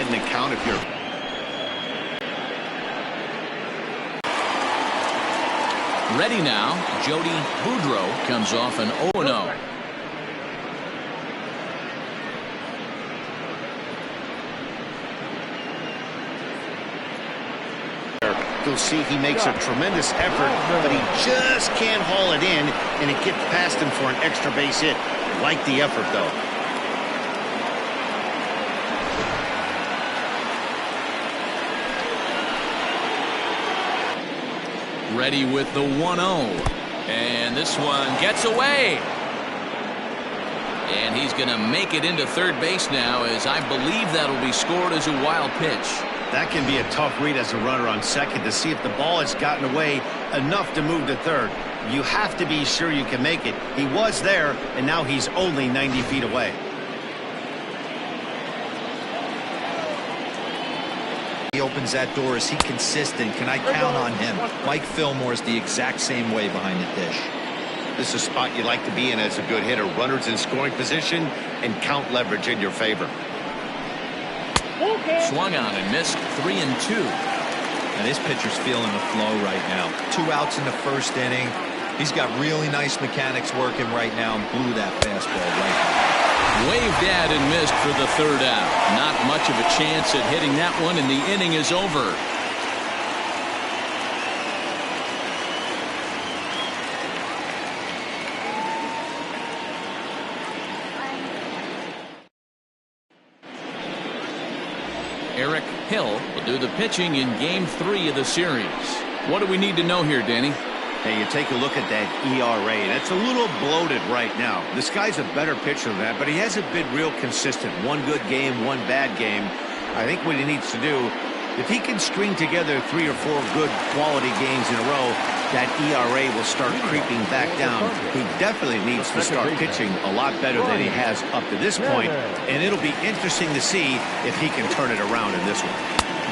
ahead in the count if you're... Ready now, Jody Boudreau comes off an 0-0. You'll see he makes a tremendous effort, but he just can't haul it in, and it gets past him for an extra base hit. Like the effort, though. Ready with the 1-0. And this one gets away. And he's going to make it into third base now, as I believe that'll be scored as a wild pitch. That can be a tough read as a runner on second to see if the ball has gotten away enough to move to third. You have to be sure you can make it. He was there, and now he's only 90 feet away. He opens that door. Is he consistent? Can I count on him? Mike Fillmore's the exact same way behind the dish. This is a spot you like to be in as a good hitter. Runners in scoring position and count leverage in your favor. Swung on and missed. 3-2. And this pitcher's feeling the flow right now. 2 outs in the first inning. He's got really nice mechanics working right now and blew that fastball right now. Waved at and missed for the third out. Not much of a chance at hitting that one, and the inning is over. Eric Hill will do the pitching in Game 3 of the series. What do we need to know here, Danny? Hey, you take a look at that ERA. That's a little bloated right now. This guy's a better pitcher than that, but he hasn't been real consistent. One good game, one bad game. I think what he needs to do, if he can string together 3 or 4 good quality games in a row, that ERA will start creeping back down. He definitely needs to start pitching a lot better than he has up to this point, and it'll be interesting to see if he can turn it around in this one.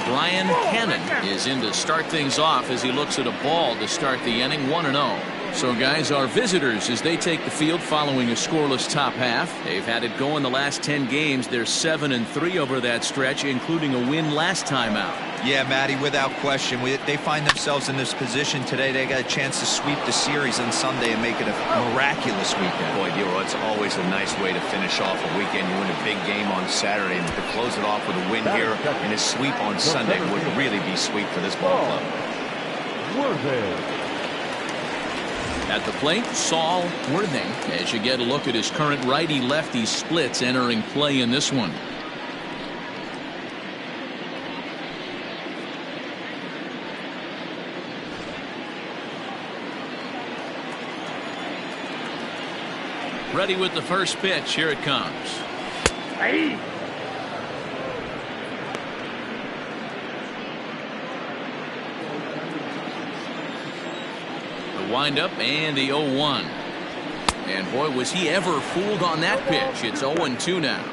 Brian Cannon is in to start things off as he looks at a ball to start the inning. 1-0. So, guys, our visitors, as they take the field following a scoreless top half, they've had it going the last 10 games. They're 7-3 over that stretch, including a win last time out. Yeah, Matty, without question. They find themselves in this position today. They got a chance to sweep the series on Sunday and make it a miraculous weekend. Boy, it's always a nice way to finish off a weekend. You win a big game on Saturday, and to close it off with a win here and a sweep on Sunday would really be sweet for this ball club. At the plate, Saul Worthing, as you get a look at his current righty-lefty splits entering play in this one. Ready with the first pitch. Here it comes. Hey. The windup and the 0-1. And boy, was he ever fooled on that pitch. It's 0-2 now.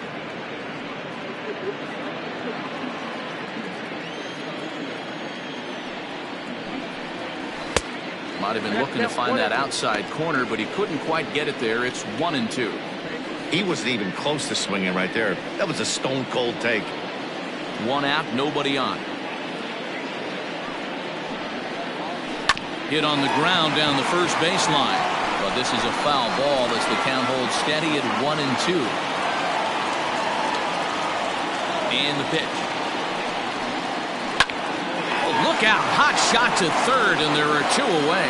Might have been looking to find that outside corner, but he couldn't quite get it there. It's 1-2. He wasn't even close to swinging right there. That was a stone cold take. 1 out, nobody on. Hit on the ground down the first baseline. But this is a foul ball as the count holds steady at 1-2. And the pitch. Look out, hot shot to third, and there are 2 away.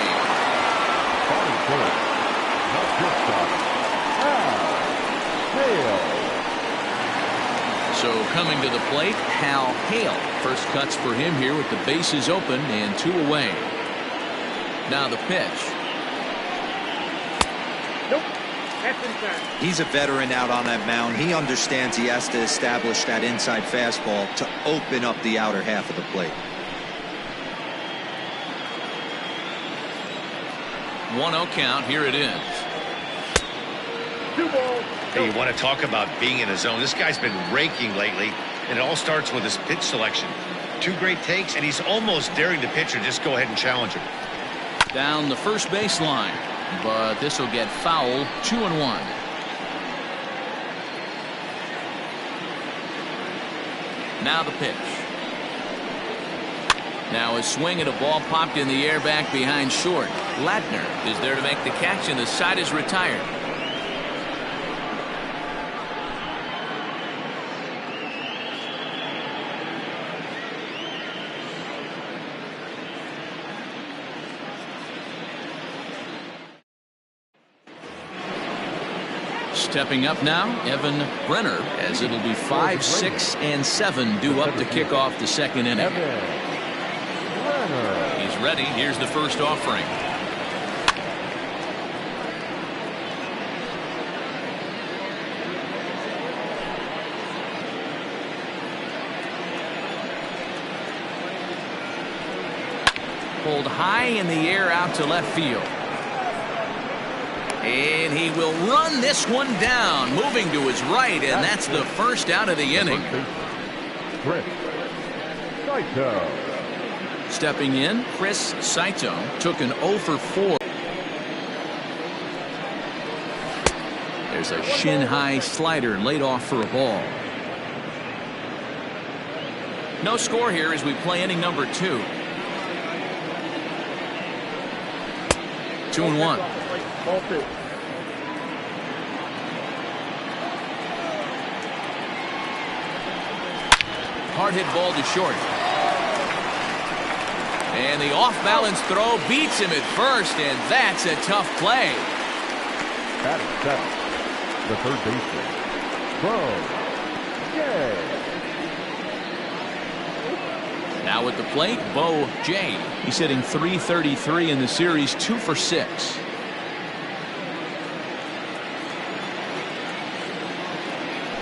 So coming to the plate, Hal Hale. First cuts for him here with the bases open and 2 away. Now the pitch. Nope. That's inside. He's a veteran out on that mound. He understands he has to establish that inside fastball to open up the outer half of the plate. 1-0 count. Here it is. 2 balls. Hey, you want to talk about being in a zone? This guy's been raking lately, and it all starts with his pitch selection. 2 great takes, and he's almost daring the pitcher just go ahead and challenge him. Down the first baseline, but this will get foul. 2-1. Now the pitch. Now a swing and a ball popped in the air back behind short. Latner is there to make the catch, and the side is retired. Stepping up now, Evan Brenner, as it'll be 5, 6, and 7 due up to kick off the second inning. He's ready. Here's the first offering. Pulled high in the air out to left field. And he will run this one down, moving to his right, and that's the first out of the inning. Stepping in, Chris Saito took an 0 for 4. There's a shin-high slider laid off for a ball. No score here as we play inning number 2. 2-1. Hard hit ball to short. And the off-balance throw beats him at first, and that's a tough play. At second, the third baseman, Bo Jay. Now at the plate, Bo Jay. He's hitting .333 in the series, 2 for 6.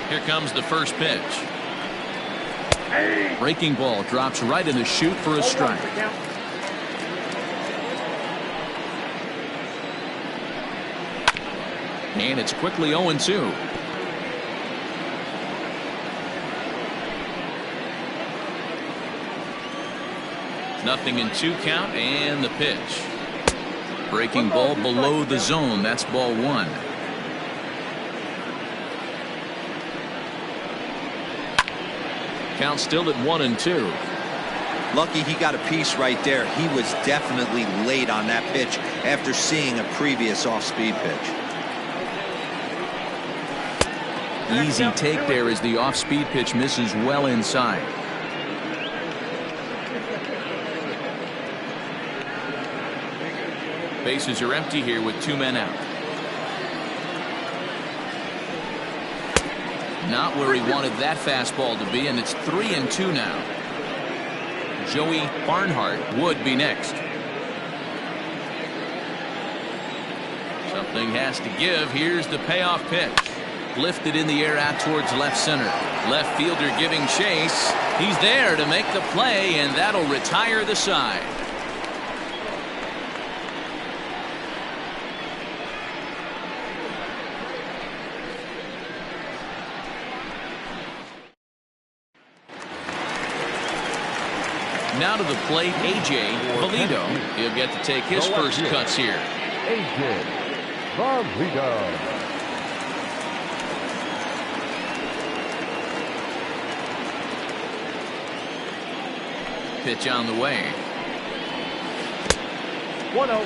Here comes the first pitch. Breaking ball drops right in the chute for a strike. And it's quickly 0-2. Nothing in 2 count, and the pitch. Breaking ball below the zone. That's ball 1. Count still at 1-2. Lucky he got a piece right there. He was definitely late on that pitch after seeing a previous off-speed pitch. Easy take there as the off-speed pitch misses well inside. Bases are empty here with 2 men out. Not where he wanted that fastball to be, and it's 3-2 now. Joey Barnhart would be next. Something has to give. Here's the payoff pitch. Lifted in the air out towards left center. Left fielder giving chase. He's there to make the play, and that'll retire the side. Now to the plate, A.J. Valido. He'll get to take his first cuts here. A.J. Valido. Pitch on the way. 1-0.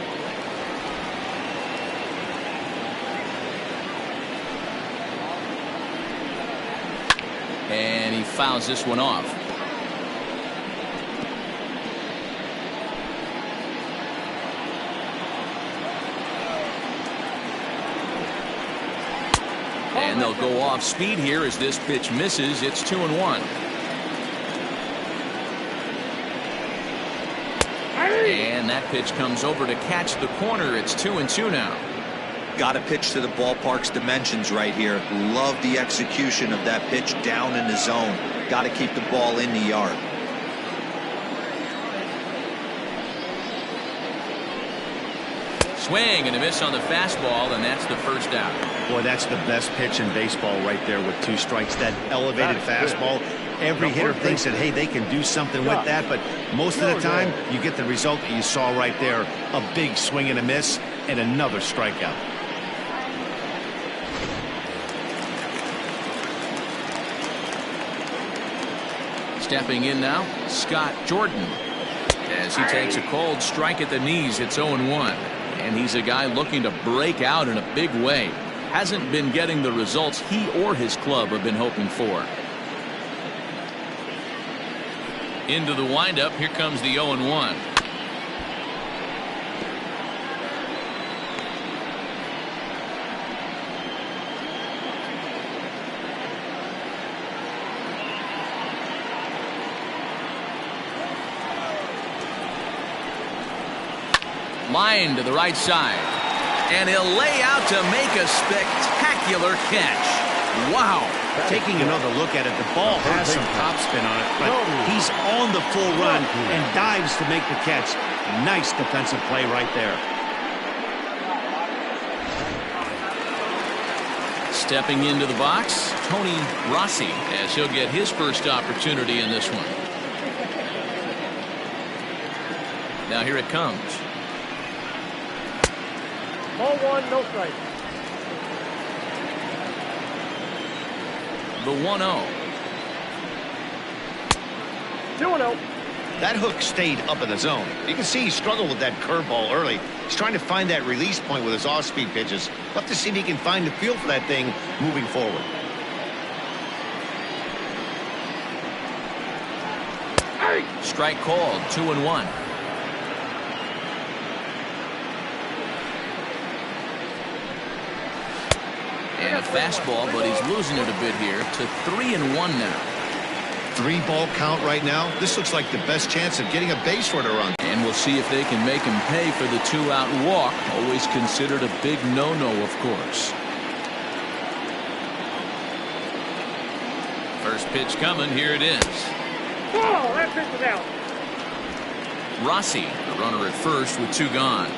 And he fouls this one off. And they'll go off speed here as this pitch misses. It's 2-1. And that pitch comes over to catch the corner. It's 2-2 now. Got to pitch to the ballpark's dimensions right here. Love the execution of that pitch down in the zone. Got to keep the ball in the yard. Swing and a miss on the fastball, and that's the first out. Boy, that's the best pitch in baseball right there with 2 strikes. That elevated fastball. Every hitter thinks that, hey, they can do something with that, but most of the time you get the result that you saw right there. A big swing and a miss and another strikeout. Stepping in now, Scott Jordan. As he takes a cold strike at the knees, it's 0-1. And he's a guy looking to break out in a big way. Hasn't been getting the results he or his club have been hoping for. Into the windup, here comes the 0-1. Line to the right side. And he'll lay out to make a spectacular catch. Wow. Taking another look at it, the ball has some topspin on it, but he's on the full run and dives to make the catch. Nice defensive play right there. Stepping into the box, Tony Rossi, as he'll get his first opportunity in this one. Now here it comes. Ball one, no strike. The 1-0. 2-0. That hook stayed up in the zone. You can see he struggled with that curveball early. He's trying to find that release point with his off-speed pitches. We'll have to see if he can find the feel for that thing moving forward. Strike called, 2-1. And a fastball, but he's losing it a bit here to 3-1 now. 3-ball count right now. This looks like the best chance of getting a base runner on. And we'll see if they can make him pay for the 2-out walk. Always considered a big no-no, of course. First pitch coming. Here it is. Ball, that pitch is out. Rossi, the runner at first with 2 gone.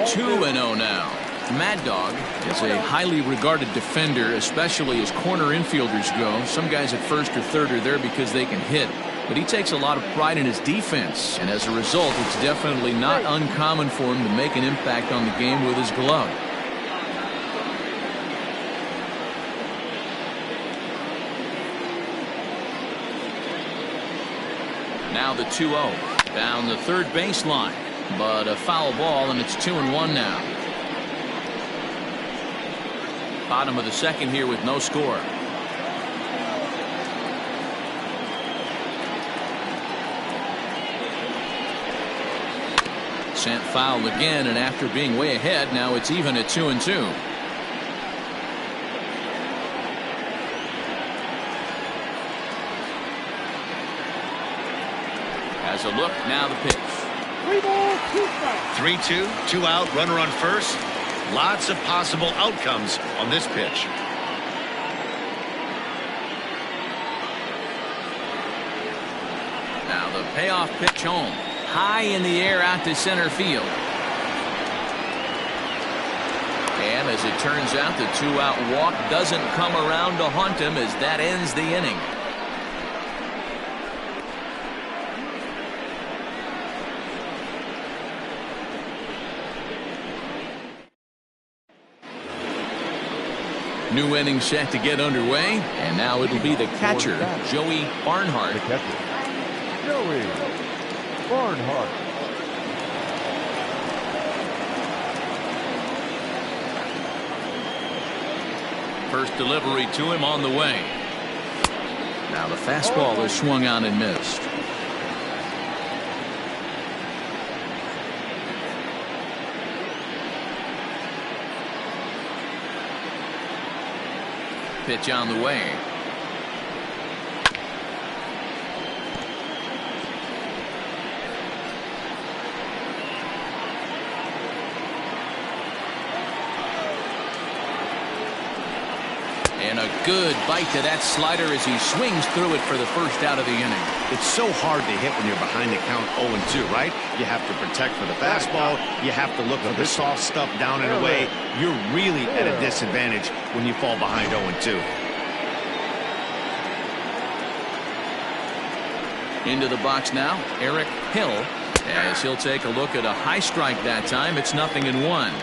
2-0 now. Mad Dog is a highly regarded defender, especially as corner infielders go. Some guys at first or third are there because they can hit, but he takes a lot of pride in his defense, and as a result, it's definitely not uncommon for him to make an impact on the game with his glove. Now the 2-0 down the third baseline. But a foul ball, and it's 2-1 now. Bottom of the second here with no score. Sent foul again, and after being way ahead, now it's even at 2-2. As a look, now the pitch. 3 balls, 2 strikes. 3-2, 2 out, runner on first. Lots of possible outcomes on this pitch. Now the payoff pitch home. High in the air out to center field. And as it turns out, the 2-out walk doesn't come around to haunt him as that ends the inning. New inning set to get underway, and now it'll be the catcher, Joey Barnhart. The catcher, Joey Barnhart. First delivery to him on the way. Now the fastball is swung on and missed. Pitch on the way. And a good bite to that slider as he swings through it for the first out of the inning. It's so hard to hit when you're behind the count 0-2, right? You have to protect for the fastball. You have to look for the soft stuff down and away. You're really at a disadvantage when you fall behind 0-2. Into the box now, Eric Hill, as he'll take a look at a high strike that time. It's 0-1.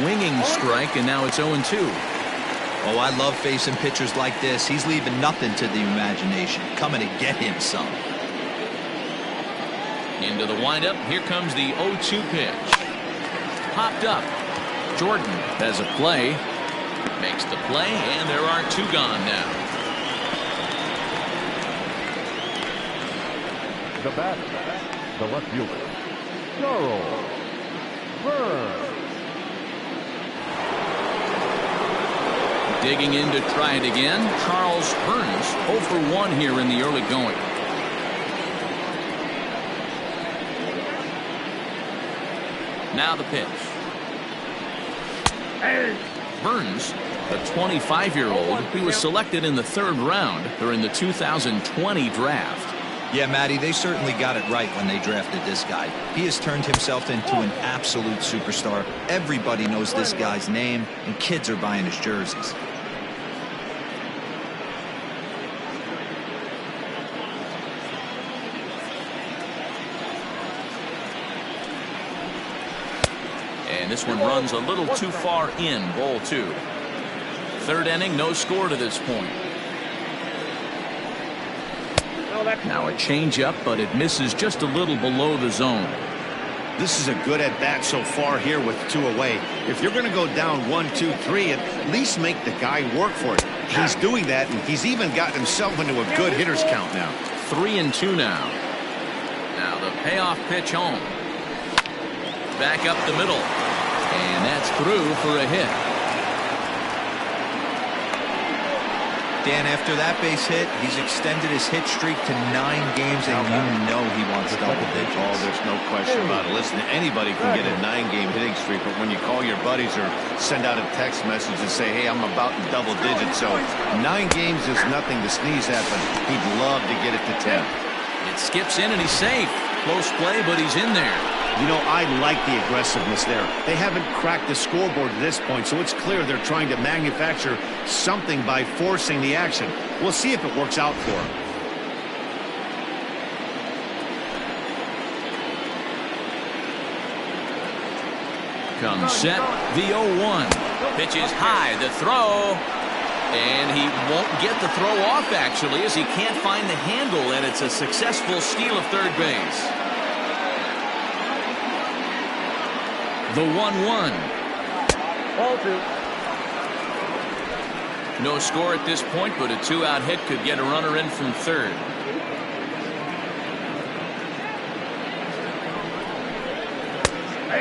swinging strike, and now it's 0-2. Oh, I love facing pitchers like this. He's leaving nothing to the imagination. Coming to get him some. Into the windup. Here comes the 0-2 pitch. Popped up. Jordan has a play. Makes the play, and there are 2 gone now. The bat, the left fielder, Charles Burns. Digging in to try it again. Charles Burns 0 for 1 here in the early going. Now the pitch. Burns, a 25-year-old, he was selected in the 3rd round during the 2020 draft. Yeah, Matty, they certainly got it right when they drafted this guy. He has turned himself into an absolute superstar. Everybody knows this guy's name, and kids are buying his jerseys. And this one runs a little too far in, ball 2. 3rd inning, no score to this point. Now a changeup, but it misses just a little below the zone. This is a good at bat so far here with 2 away. If you're going to go down 1, 2, 3, at least make the guy work for it. He's doing that, and he's even gotten himself into a good hitter's count now. 3-2 now. Now the payoff pitch home. Back up the middle. And that's through for a hit. Dan, after that base hit, he's extended his hit streak to 9 games, and you know he wants double digits. Oh, there's no question about it. Listen, anybody can get a 9-game hitting streak, but when you call your buddies or send out a text message and say, hey, I'm about in double digits, so 9 games is nothing to sneeze at, but he'd love to get it to 10. It skips in, and he's safe. Close play, but he's in there. You know, I like the aggressiveness there. They haven't cracked the scoreboard at this point, so it's clear they're trying to manufacture something by forcing the action. We'll see if it works out for them. Comes set, the 0-1. Pitch is high, the throw. And he won't get the throw off, actually, as he can't find the handle, and it's a successful steal of 3rd base. The 1-1. Ball 2. No score at this point, but a 2-out hit could get a runner in from 3rd.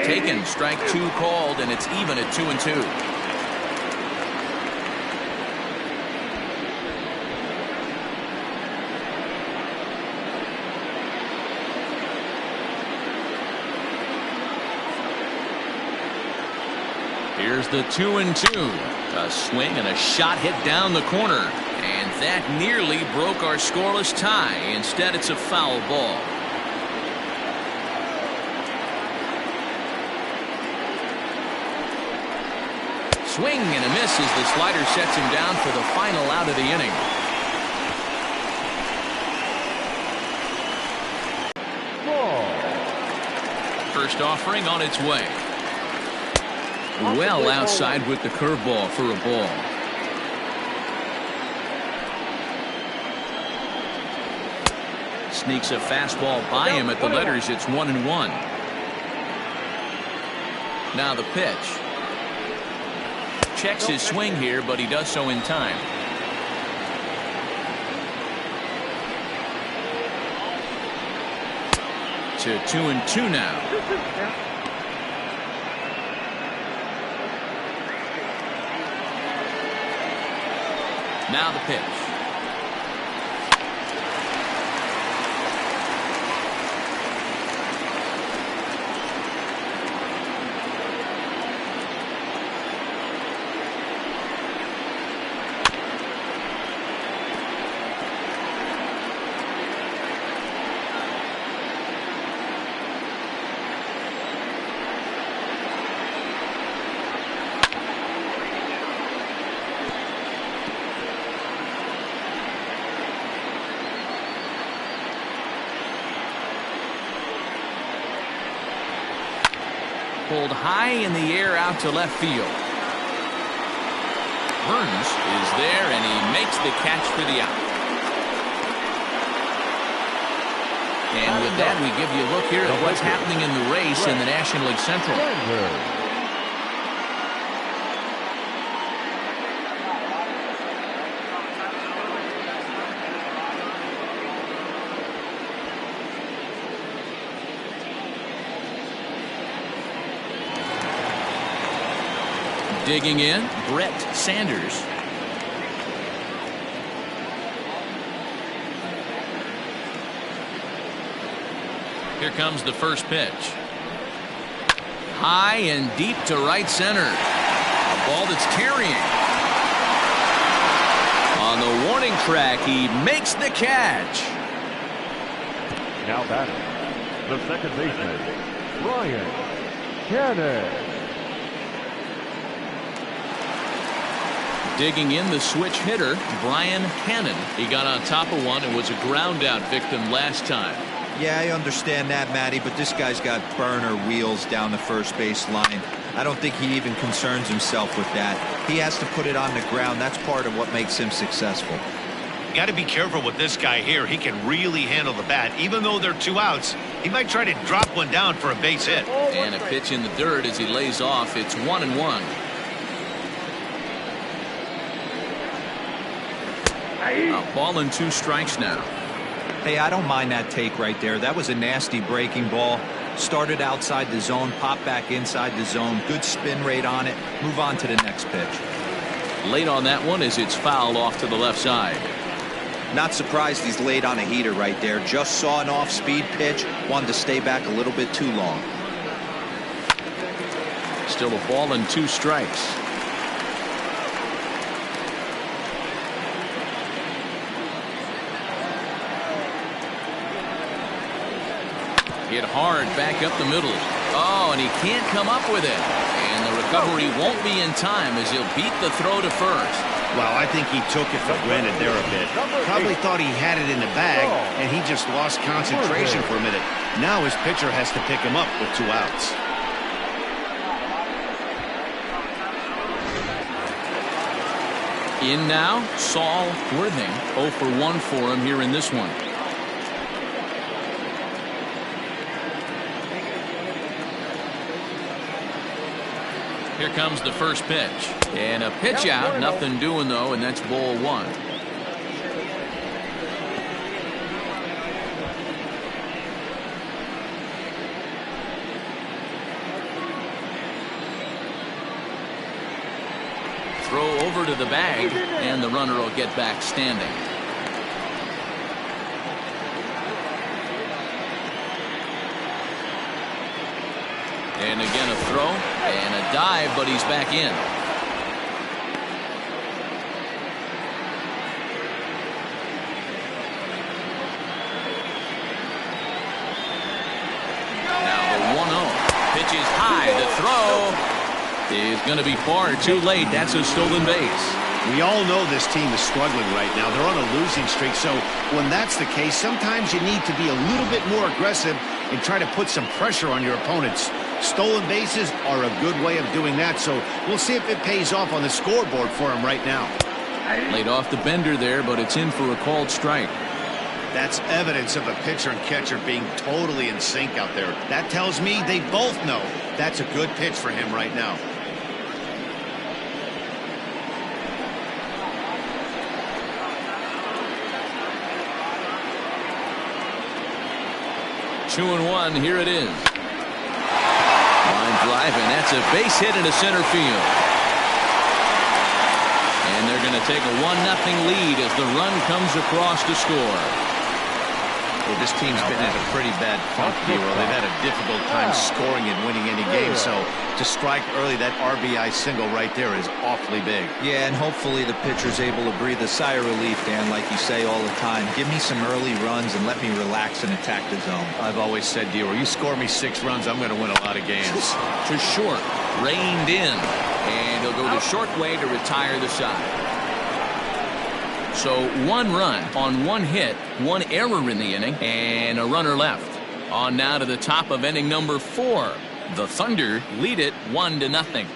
Taken, strike 2 called, and it's even at 2-2. Here's the 2-2. A swing and a shot hit down the corner. And that nearly broke our scoreless tie. Instead, it's a foul ball. Swing and a miss as the slider sets him down for the final out of the inning. First offering on its way. Well outside with the curveball for a ball. Sneaks a fastball by him at the letters. It's 1-1. Now the pitch. Checks his swing here, but he does so in time. To 2-2 now. Now the pitch. pulled high in the air out to left field. Burns is there, and he makes the catch for the out. And with that, we give you a look here at what's happening in the race in the National League Central. Digging in, Brett Sanders. Here comes the first pitch. High and deep to right center. A ball that's carrying. On the warning track, he makes the catch. Now batting, the second baseman, Brian Cannon. Digging in, the switch hitter, Brian Cannon. He got on top of one and was a ground out victim last time. Yeah, I understand that, Matty, but this guy's got burner wheels down the first base line. I don't think he even concerns himself with that. He has to put it on the ground. That's part of what makes him successful. You got to be careful with this guy here. He can really handle the bat. Even though they're 2 outs, he might try to drop one down for a base hit. And a pitch in the dirt as he lays off. It's 1-1. A ball and 2 strikes now. Hey, I don't mind that take right there. That was a nasty breaking ball. Started outside the zone, popped back inside the zone. Good spin rate on it. Move on to the next pitch. Late on that one as it's fouled off to the left side. Not surprised he's late on a heater right there. Just saw an off-speed pitch. Wanted to stay back a little bit too long. Still a ball and 2 strikes. Hit hard back up the middle. Oh, and he can't come up with it. And the recovery won't be in time as he'll beat the throw to first. Well, I think he took it for granted there a bit. Probably thought he had it in the bag, and he just lost concentration for a minute. Now his pitcher has to pick him up with 2 outs. In now, Saul Worthing. 0 for 1 for him here in this one. Here comes the first pitch. And a pitch out. Nothing doing, though, and that's ball 1. Throw over to the bag, and the runner will get back standing. And again a throw and a dive, but he's back in. Now the 1-0. Pitch is high. The throw is going to be far too late. That's a stolen base. We all know this team is struggling right now. They're on a losing streak, so when that's the case, sometimes you need to be a little bit more aggressive and try to put some pressure on your opponents. Stolen bases are a good way of doing that, so we'll see if it pays off on the scoreboard for him right now. Laid off the bender there, but it's in for a called strike. That's evidence of a pitcher and catcher being totally in sync out there. That tells me they both know that's a good pitch for him right now. Two and 1, here it is. Line drive, and that's a base hit into center field. And they're going to take a 1-0 lead as the run comes across to score. Well, this team's been in a pretty bad funk, D-Roll. They've had a difficult time scoring and winning any game, so to strike early, that RBI single right there is awfully big. Yeah, and hopefully the pitcher's able to breathe a sigh of relief, Dan, like you say all the time. Give me some early runs and let me relax and attack the zone. I've always said, D-Roll, you score me 6 runs, I'm going to win a lot of games. To short, reined in, and he'll go the short way to retire the side. So 1 run on 1 hit, 1 error in the inning, and a runner left. On now to the top of inning number 4. The Thunder lead it 1-0.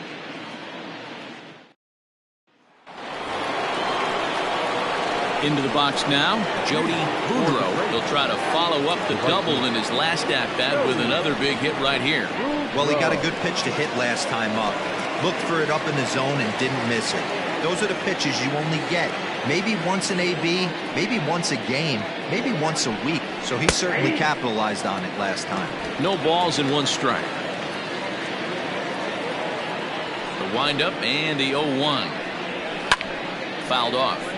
Into the box now, Jody Boudreau. He'll try to follow up the double in his last at-bat with another big hit right here. Well, he got a good pitch to hit last time up. Looked for it up in the zone and didn't miss it. Those are the pitches you only get. Maybe once an AB, maybe once a game, maybe once a week. So he certainly capitalized on it last time. No balls and 1 strike. The windup and the 0-1. Fouled off.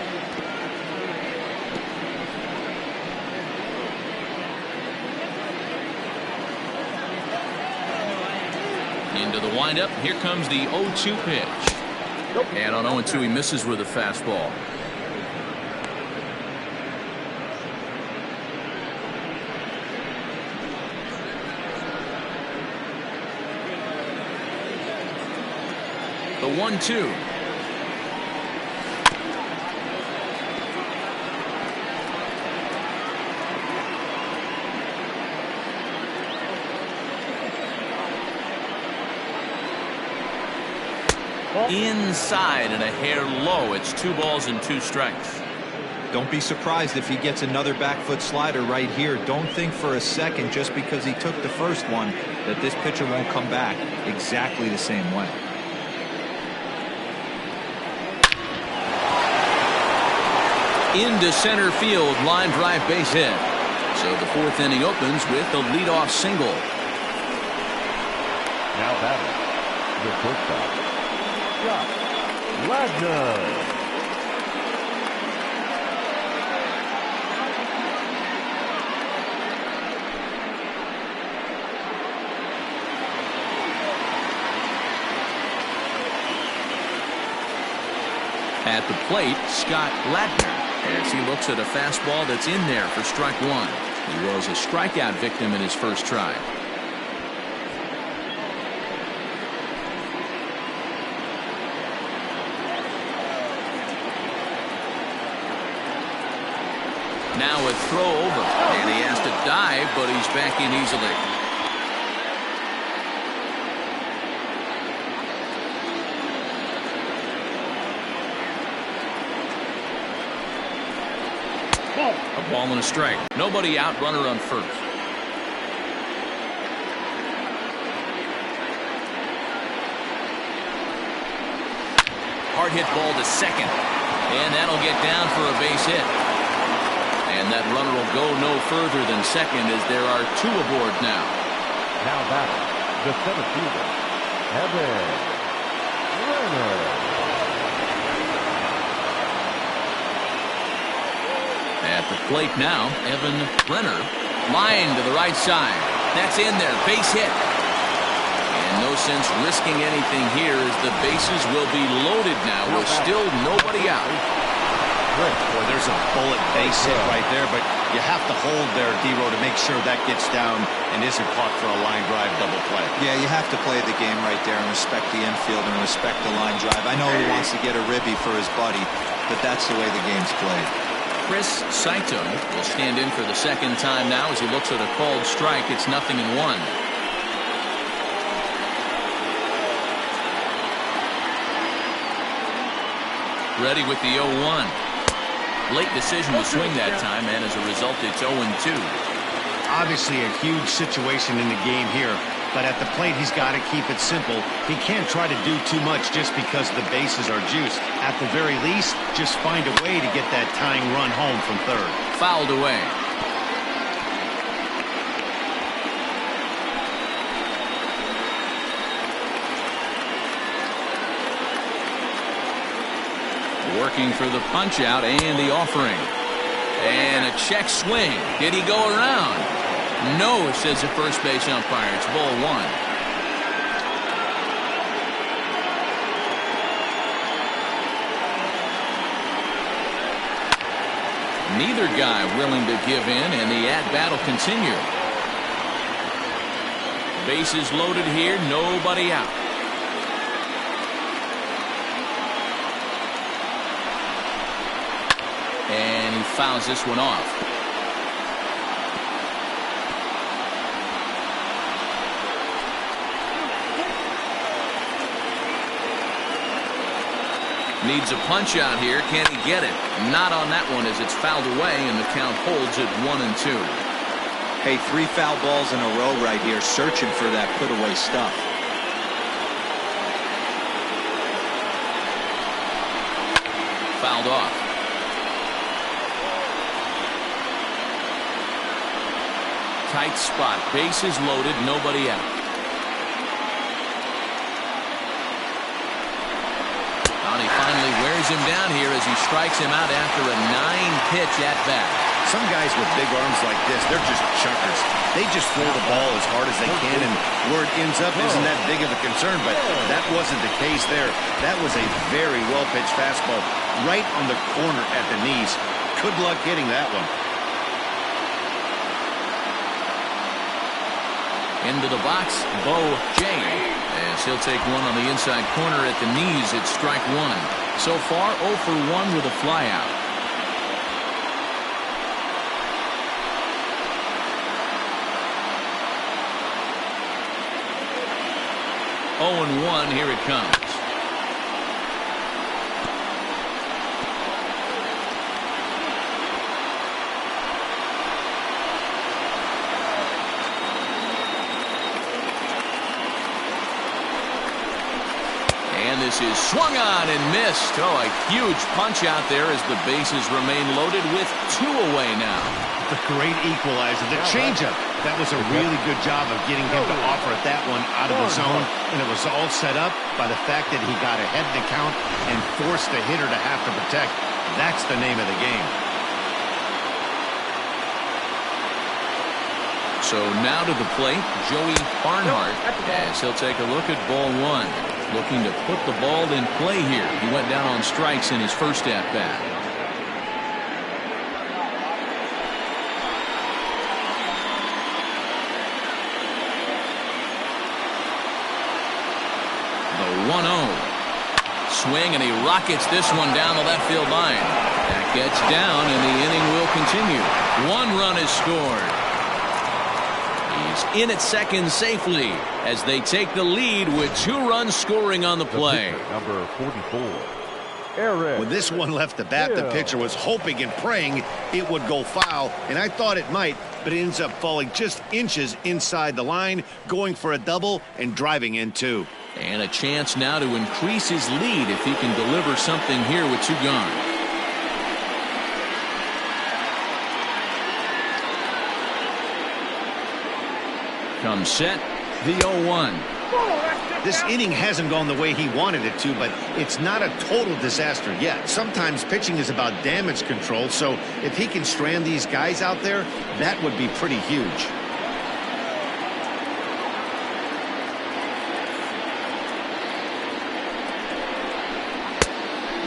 Into the windup. Here comes the 0-2 pitch. And on 0-2 he misses with a fastball. The 1-2. Inside and a hair low. It's 2 balls and 2 strikes. Don't be surprised if he gets another back foot slider right here. Don't think for a second just because he took the first one that this pitcher won't come back exactly the same way. Into center field, line drive, base hit. So the 4th inning opens with the leadoff single. Now batting, the shortstop, Scott Ladner. At the plate, Scott Ladner, as he looks at a fastball that's in there for strike 1. He was a strikeout victim in his first try. Now a throw over, and he has to dive, but he's back in easily. A ball and a strike. Nobody out, runner on first. Hard hit ball to second. And that'll get down for a base hit. And that runner will go no further than second as there are 2 aboard now. Now batting, the center fielder, Evan Renner. At the plate now, Evan Renner. Line to the right side. That's in there. Base hit. And no sense risking anything here as the bases will be loaded now with still nobody out. Boy, there's a bullet base hit right there, but you have to hold there, D-Row, to make sure that gets down and isn't caught for a line drive double play. Yeah, you have to play the game right there and respect the infield and respect the line drive. I know he wants to get a ribby for his buddy, but that's the way the game's played. Chris Saito will stand in for the 2nd time now as he looks at a called strike. It's 0-1. Ready with the 0-1. Late decision to swing that time, and as a result, it's 0-2. Obviously a huge situation in the game here, but at the plate he's got to keep it simple. He can't try to do too much just because the bases are juiced. At the very least, just find a way to get that tying run home from third. Fouled away. Working for the punch out and the offering. And a check swing. Did he go around? No, says the first base umpire. It's ball 1. Neither guy willing to give in, and the at-bat will continue. Bases loaded here, nobody out. And he fouls this one off. Needs a punch out here. Can he get it? Not on that one as it's fouled away, and the count holds at 1-2. Hey, 3 foul balls in a row right here, searching for that put-away stuff. Fouled off. Tight spot. Bases loaded. Nobody out. And he finally wears him down here as he strikes him out after a 9-pitch at-bat. Some guys with big arms like this, they're just chuckers. They just throw the ball as hard as they can, and where it ends up isn't that big of a concern, but that wasn't the case there. That was a very well-pitched fastball right on the corner at the knees. Good luck hitting that one. Into the box, Bo Jay, as he'll take one on the inside corner at the knees. It's strike one. So far, 0 for 1 with a flyout. 0-1, here it comes. And this is swung on and missed. Oh, a huge punch out there as the bases remain loaded with 2 away now. The great equalizer, the changeup. That was a really good job of getting him to offer at that one out of the zone, and it was all set up by the fact that he got ahead in the count and forced the hitter to have to protect. That's the name of the game. So now to the plate, Joey Barnhart, as he'll take a look at ball 1. Looking to put the ball in play here. He went down on strikes in his first at-bat. The 1-0. Swing, and he rockets this one down the left field line. That gets down, and the inning will continue. 1 run is scored. He's in at second safely as they take the lead with 2 runs scoring on the play. Number 44, Eric. When this one left the bat, the pitcher was hoping and praying it would go foul, and I thought it might, but it ends up falling just inches inside the line, going for a double and driving in 2. And a chance now to increase his lead if he can deliver something here with 2 gone. Comes set, the 0-1. This inning hasn't gone the way he wanted it to, but it's not a total disaster yet. Sometimes pitching is about damage control, so if he can strand these guys out there, that would be pretty huge.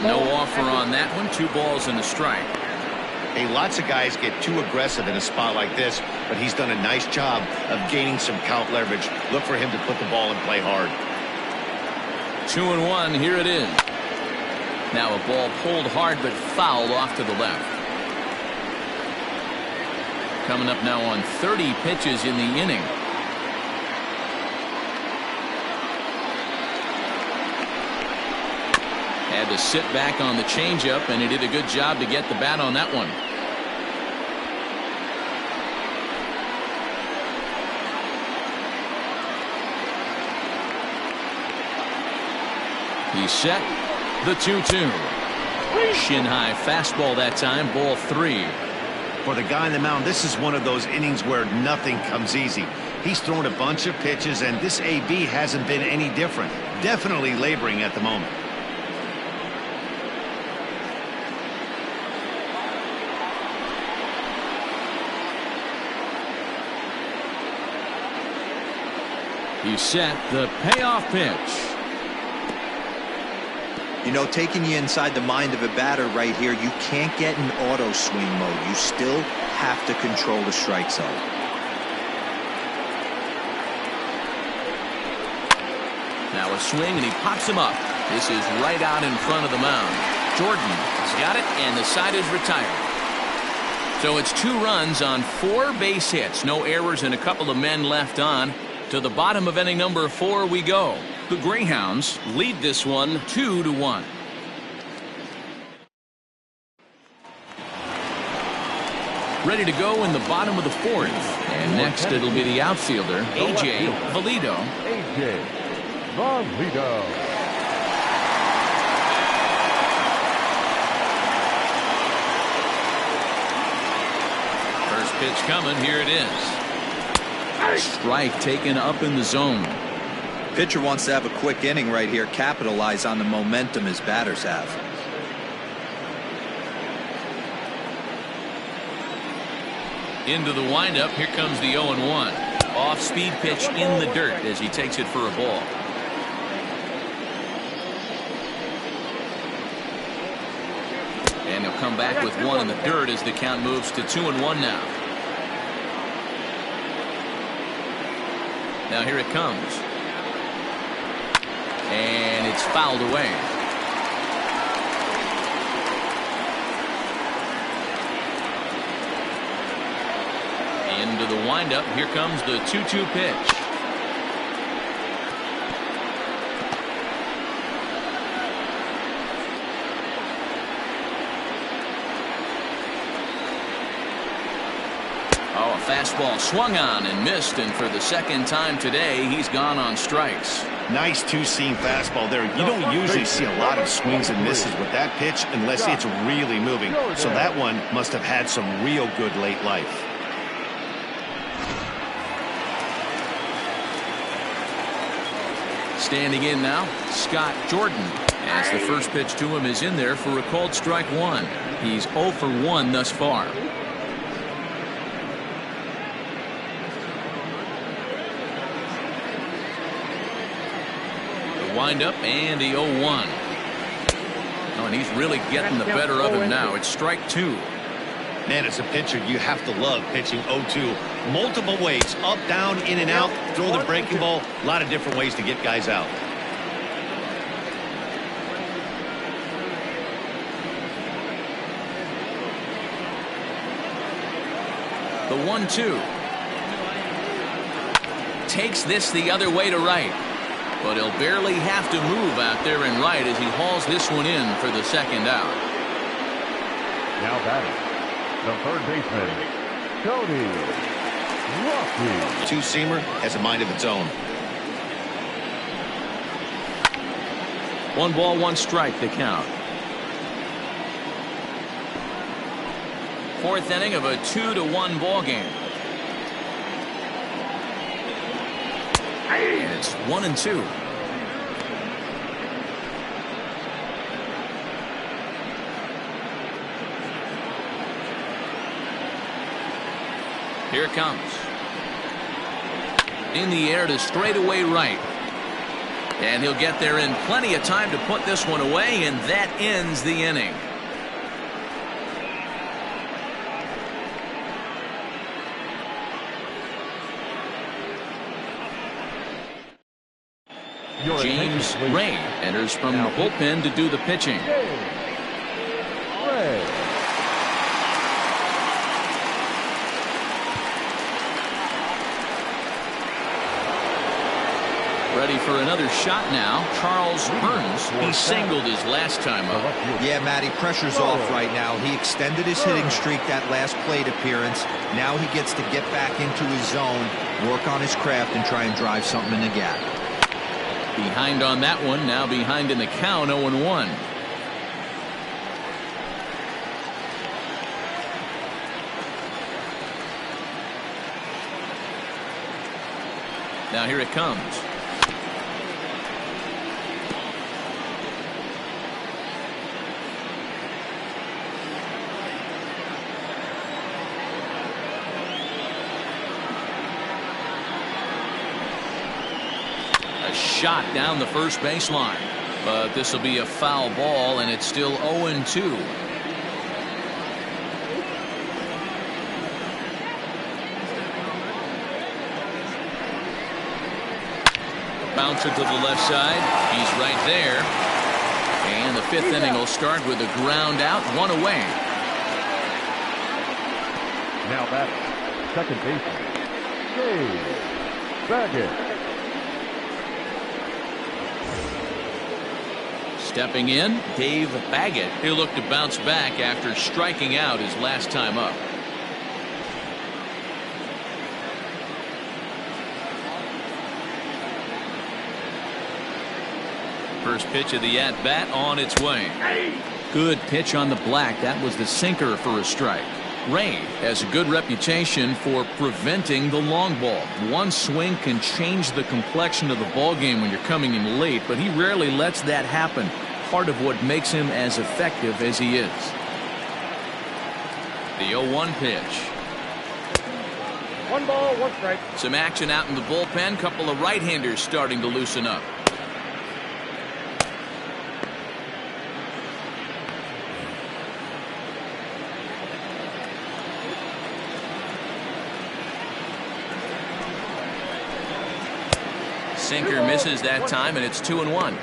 No offer on that one. 2 balls and a strike. Hey, lots of guys get too aggressive in a spot like this, but he's done a nice job of gaining some count leverage. Look for him to put the ball and play hard. 2-1, here it is. Now a ball pulled hard but fouled off to the left. Coming up now on 30 pitches in the inning. Had to sit back on the changeup, and he did a good job to get the bat on that one. He's set. The 2-2. Shin high fastball that time. Ball 3. For the guy on the mound, this is one of those innings where nothing comes easy. He's thrown a bunch of pitches, and this AB hasn't been any different. Definitely laboring at the moment. He's set. The payoff pitch. You know, taking you inside the mind of a batter right here, you can't get in auto swing mode. You still have to control the strike zone. Now a swing, and he pops him up. This is right out in front of the mound. Jordan's got it, and the side is retired. So it's 2 runs on 4 base hits. No errors and a couple of men left on. To the bottom of inning number 4 we go. The Greyhounds lead this one 2-1. Ready to go in the bottom of the fourth. And next it'll be the outfielder, A.J. Valido. A.J. Valido. First pitch coming. Here it is. Strike taken up in the zone. Pitcher wants to have a quick inning right here, capitalize on the momentum his batters have. Into the windup. Here comes the 0-1. Off-speed pitch in the dirt as he takes it for a ball. And he'll come back with one in the dirt as the count moves to 2-1 now. Now here it comes. And it's fouled away. Into the windup. Here comes the 2-2 pitch. Oh, a fastball swung on and missed, and for the second time today he's gone on strikes. Nice two-seam fastball there. You don't usually see a lot of swings and misses with that pitch unless it's really moving. So that one must have had some real good late life. Standing in now, Scott Jordan, as the first pitch to him is in there for a called strike one. He's 0 for 1 thus far. The windup and the 0-1. Oh, and he's really getting the better of him now. It's strike two. Man, as a pitcher, you have to love pitching 0-2. Multiple ways, up, down, in and out, throw the breaking ball. A lot of different ways to get guys out. The 1-2. Takes this the other way to right. But he'll barely have to move out there in right as he hauls this one in for the second out. Now batting, the third baseman, Cody Rocky. Two-seamer has a mind of its own. 1 ball, 1 strike, the count. Fourth inning of a 2-1 ball game. And it's 1-2. Here it comes. In the air to straightaway right. And he'll get there in plenty of time to put this one away, and that ends the inning. James Ray enters from the bullpen to do the pitching. Ready for another shot now. Charles Burns. He singled his last time up. Yeah, Matty, pressure's off right now. He extended his hitting streak that last plate appearance. Now he gets to get back into his zone, work on his craft, and try and drive something in the gap. Behind on that one, now behind in the count, 0-1. Now here it comes. Shot down the first baseline, but this will be a foul ball, and it's still 0-2. Bouncer to the left side. He's right there. And the fifth inning will start with a ground out, 1 away. Now that's second baseman, Dave Baggett. Stepping in, Dave Baggett. He'll look to bounce back after striking out his last time up. first pitch of the at-bat on its way. Good pitch on the black. That was the sinker for a strike. Ray has a good reputation for preventing the long ball. One swing can change the complexion of the ball game when you're coming in late, but he rarely lets that happen. Part of what makes him as effective as he is. The 0-1 pitch. 1 ball, 1 strike. Some action out in the bullpen. Couple of right-handers starting to loosen up. Sinker misses that time, and it's 2-1.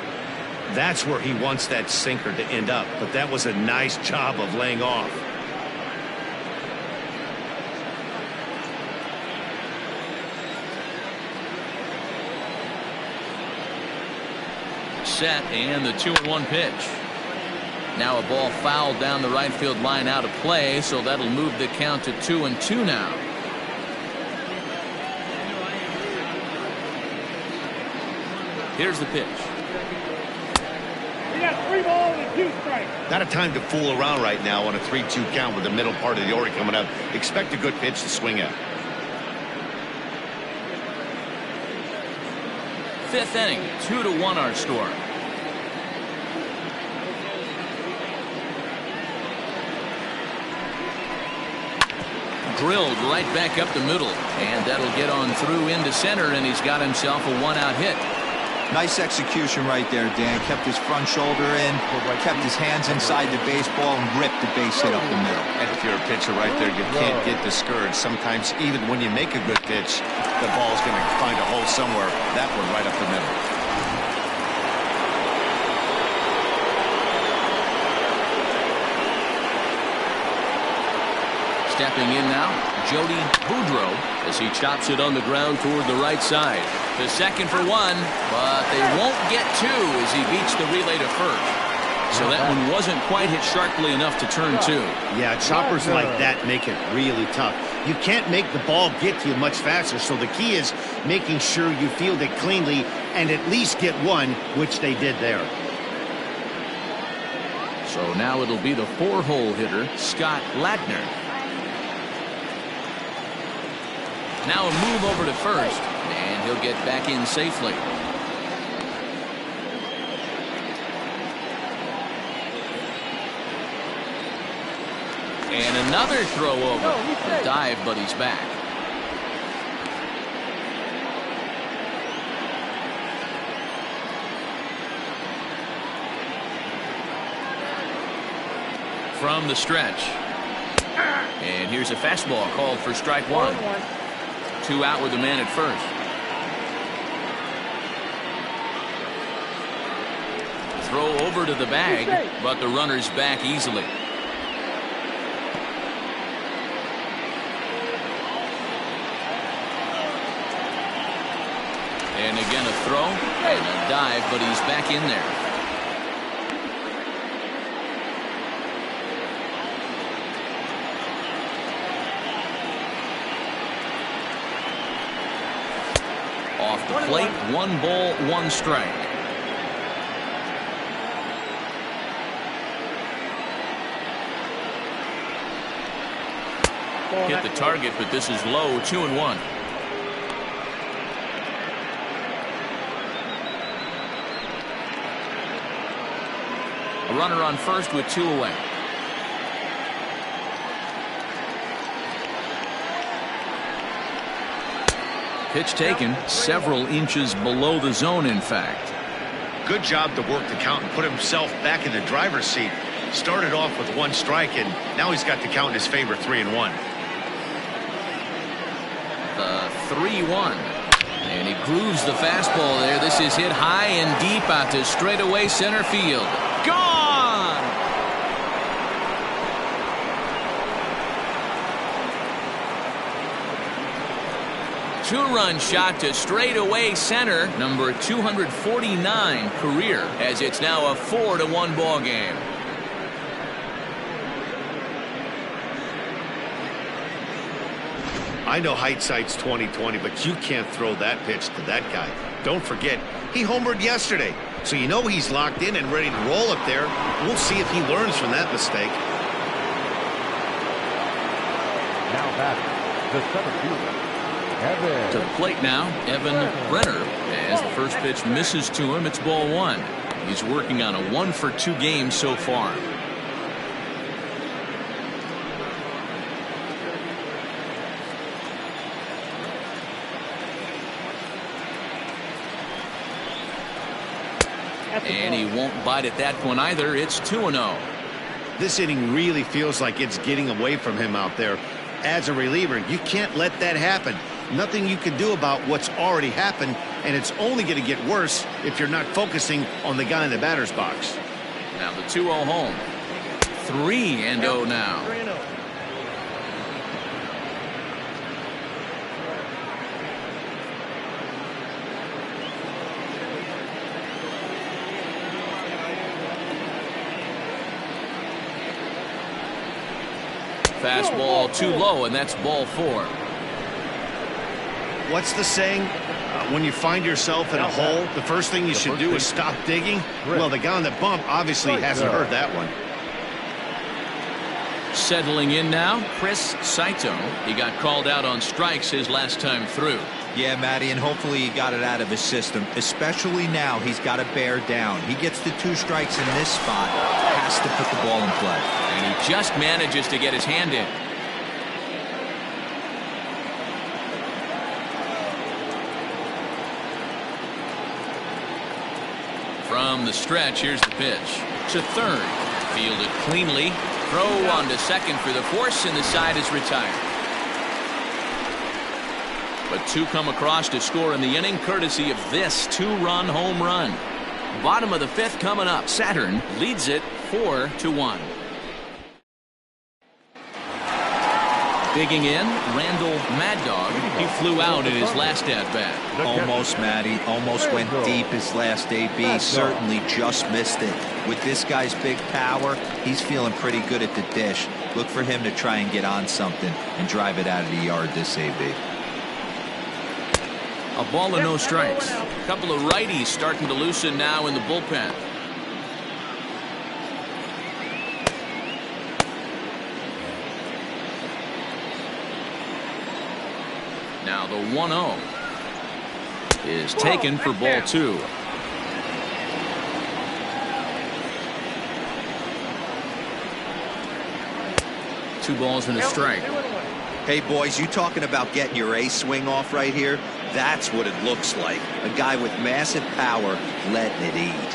That's where he wants that sinker to end up, but that was a nice job of laying off. Set, and the 2-1 pitch. Now a ball fouled down the right field line out of play, so that'll move the count to 2-2 now. Here's the pitch. We got 3 balls and 2 strikes. Not a time to fool around right now on a 3-2 count with the middle part of the order coming up. Expect a good pitch to swing at. 5th inning, 2-1 our score. Drilled right back up the middle, and that'll get on through into center, and he's got himself a 1-out hit. Nice execution right there, Dan. Kept his front shoulder in, kept his hands inside the baseball, and ripped the base hit up the middle. And if you're a pitcher right there, you can't get discouraged. Sometimes even when you make a good pitch, the ball's going to find a hole somewhere. That one right up the middle. Stepping in now, Jody Boudreau, as he chops it on the ground toward the right side. To second for 1, but they won't get 2 as he beats the relay to first. So that one wasn't quite hit sharply enough to turn 2. Yeah, choppers like that make it really tough. You can't make the ball get to you much faster, so the key is making sure you field it cleanly and at least get 1, which they did there. So now it'll be the 4-hole hitter, Scott Ladner. Now a move over to first, and he'll get back in safely. And another throw over. A dive, but he's back. From the stretch. And here's a fastball called for strike 1. 2 out with the man at first. Throw over to the bag, but the runner's back easily. And again a throw and a dive, but he's back in there. Off the plate, 1 ball, 1 strike. Hit the target, but this is low, 2-1. A runner on first with 2 away. Pitch taken several inches below the zone, in fact. Good job to work the count and put himself back in the driver's seat. Started off with 1 strike, and now he's got the count in his favor, 3-1. The 3-1. And he grooves the fastball there. This is hit high and deep out to straightaway center field. Gone! 2-run shot to straightaway center, number 249 career, as it's now a 4-1 ball game. I know hindsight's 20/20, but you can't throw that pitch to that guy. Don't forget, he homered yesterday. So you know he's locked in and ready to roll up there. We'll see if he learns from that mistake. Now batting, the center fielder, Evan. To the plate now, Evan Brenner. As the first pitch misses to him, it's ball one. He's working on a 1-for-2 game so far. And he won't bite at that one either. It's 2-0. This inning really feels like it's getting away from him out there. As a reliever, you can't let that happen. Nothing you can do about what's already happened, and it's only going to get worse if you're not focusing on the guy in the batter's box. Now the 2-0 home. 3-0 now. 3-0. Fastball too low, and that's ball 4. What's the saying? When you find yourself in a hole, the first thing you should do is stop digging. Well, the guy on the bump obviously hasn't heard that one. Settling in now, Chris Saito. He got called out on strikes his last time through. Yeah, Matty, and hopefully he got it out of his system. Especially now, he's got to bear down. He gets the 2 strikes in this spot, has to put the ball in play. And he just manages to get his hand in. From the stretch, here's the pitch. To third. Fielded cleanly. Throw on to second for the force, and the side is retired. But 2 come across to score in the inning, courtesy of this 2-run home run. Bottom of the 5th coming up. Saturn leads it 4-1. Digging in, Randall Mad Dog. He flew out in his last at-bat. Almost, Matty. Almost went deep his last AB. Certainly just missed it. With this guy's big power, he's feeling pretty good at the dish. Look for him to try and get on something and drive it out of the yard this AB. A ball and no strikes. A couple of righties starting to loosen now in the bullpen. Now the 1-0 is taken for ball 2. Two balls and a strike. Hey, boys, you talking about getting your ace swing off right here? That's what it looks like. A guy with massive power letting it eat.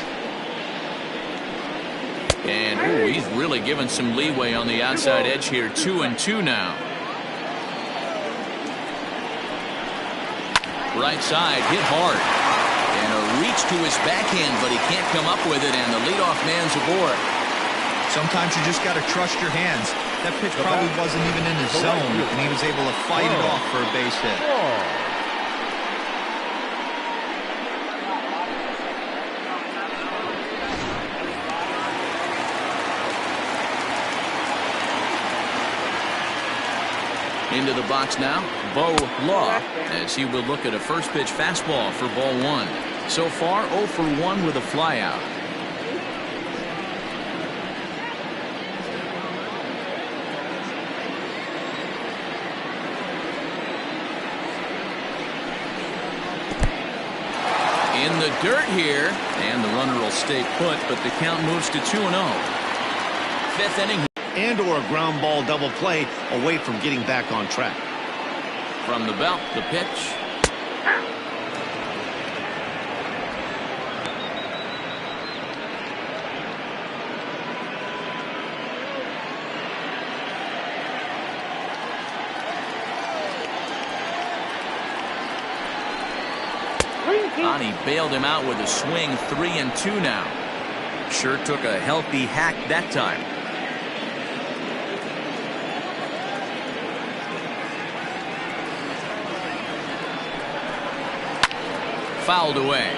And ooh, he's really given some leeway on the outside edge here. 2-2 now. Right side hit hard. And a reach to his backhand, but he can't come up with it, and the leadoff man's aboard. Sometimes you just got to trust your hands. That pitch probably wasn't even in his zone, and he was able to fight it off for a base hit. Into the box now, Bo Law, as he will look at a first pitch fastball for ball 1. So far, 0 for 1 with a flyout. In the dirt here, and the runner will stay put, but the count moves to 2-0. 5th inning. And or a ground ball double play away from getting back on track. From the belt, the pitch. Ani bailed him out with a swing. 3-2 now. Sure took a healthy hack that time. Fouled away.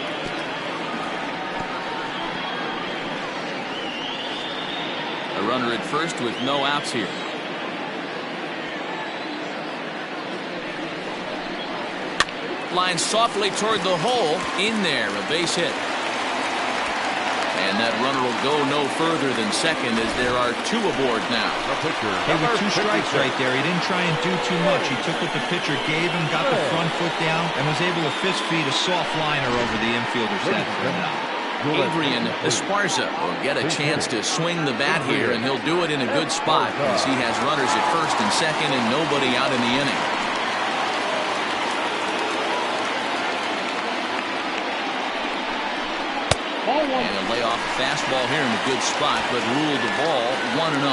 A runner at first with no outs here. Line softly toward the hole. In there, a base hit. And that runner will go no further than second as there are 2 aboard now. Hey, with 2 strikes right there, he didn't try and do too much. He took what the pitcher gave him, got the front foot down, and was able to fist feed a soft liner over the infielder's head for a knock. Adrian Esparza will get a chance to swing the bat here, and he'll do it in a good spot as he has runners at first and second and nobody out in the inning. And he'll lay off a fastball here in a good spot, but ruled the ball 1-0.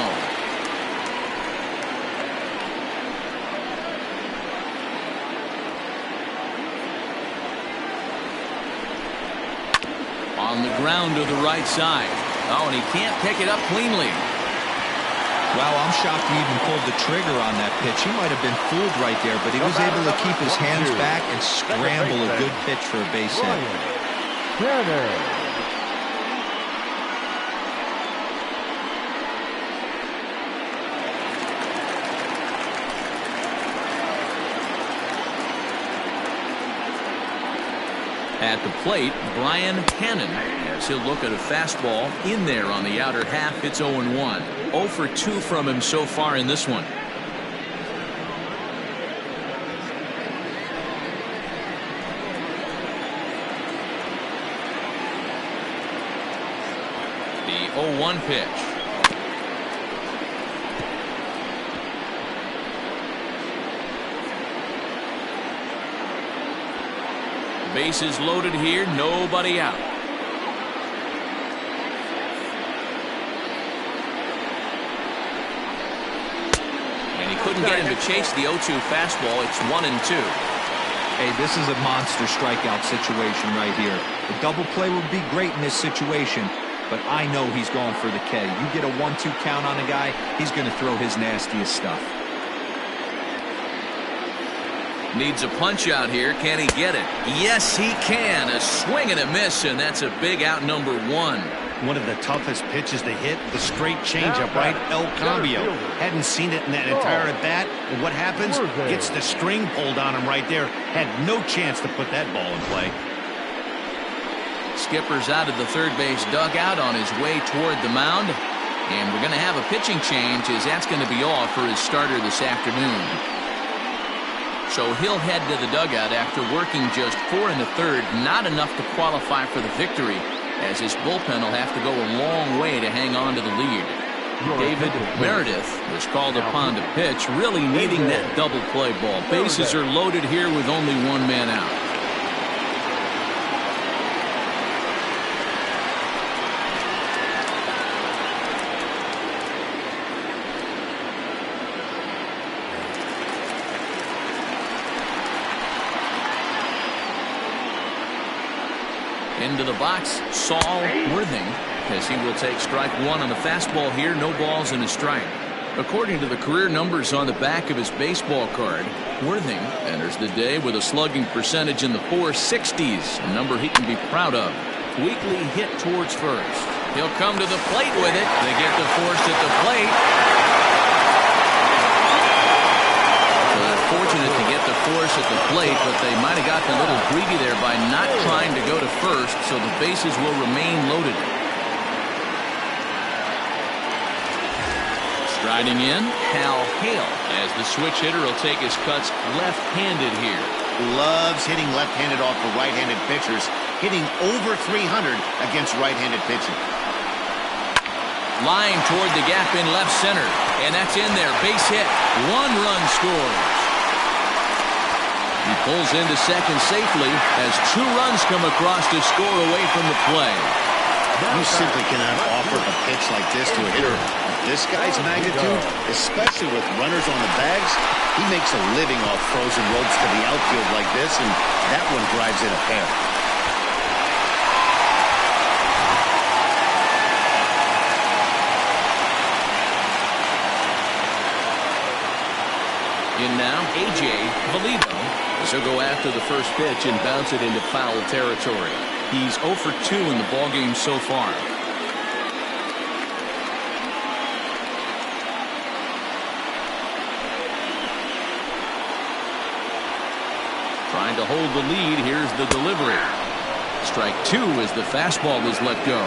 On the ground to the right side. Oh, and he can't pick it up cleanly. Wow, I'm shocked he even pulled the trigger on that pitch. He might have been fooled right there, but he was able to keep his hands back and scramble a good pitch for a base hit. At the plate, Brian Hannon, as he'll look at a fastball in there on the outer half. It's 0-1. 0 for 2 from him so far in this one. The 0-1 pitch. Bases loaded here, nobody out. And he couldn't get him to chase the 0-2 fastball. It's 1-2. Hey, this is a monster strikeout situation right here. A double play would be great in this situation, but I know he's going for the K. You get a 1-2 count on a guy, he's going to throw his nastiest stuff. Needs a punch out here. Can he get it? Yes, he can. A swing and a miss, and that's a big out, number 1. One of the toughest pitches to hit, the straight changeup, right? El Cambio. Hadn't seen it in that entire at bat. And what happens? Gets the string pulled on him right there. Had no chance to put that ball in play. Skipper's out of the third base dugout on his way toward the mound. And we're going to have a pitching change as that's going to be off for his starter this afternoon. So he'll head to the dugout after working just 4 1/3, not enough to qualify for the victory, as his bullpen will have to go a long way to hang on to the lead. David Meredith was called upon to pitch, really needing that double play ball. Bases are loaded here with only 1 man out. Into the box, Saul Worthing, as he will take strike 1 on the fastball here. No balls and a strike. According to the career numbers on the back of his baseball card, Worthing enters the day with a slugging percentage in the 460s, a number he can be proud of. Weakly hit towards first. He'll come to the plate with it. They get the force at the plate. Fortunate to get the force at the plate, but they might have gotten a little greedy there by not trying to go to first, so the bases will remain loaded. Striding in, Hal Hale, as the switch hitter will take his cuts left-handed here. Loves hitting left-handed off the right-handed pitchers, hitting over 300 against right-handed pitching. Line toward the gap in left center, and that's in there. Base hit. 1 run scores. He pulls into second safely as 2 runs come across to score away from the play. You simply cannot offer a pitch like this to a hitter of this guy's magnitude, especially with runners on the bags. He makes a living off frozen ropes to the outfield like this, and that one drives in a pair. In now, A.J. Valivo. He'll go after the first pitch and bounce it into foul territory. He's 0 for 2 in the ballgame so far. Trying to hold the lead. Here's the delivery. Strike 2 as the fastball is let go.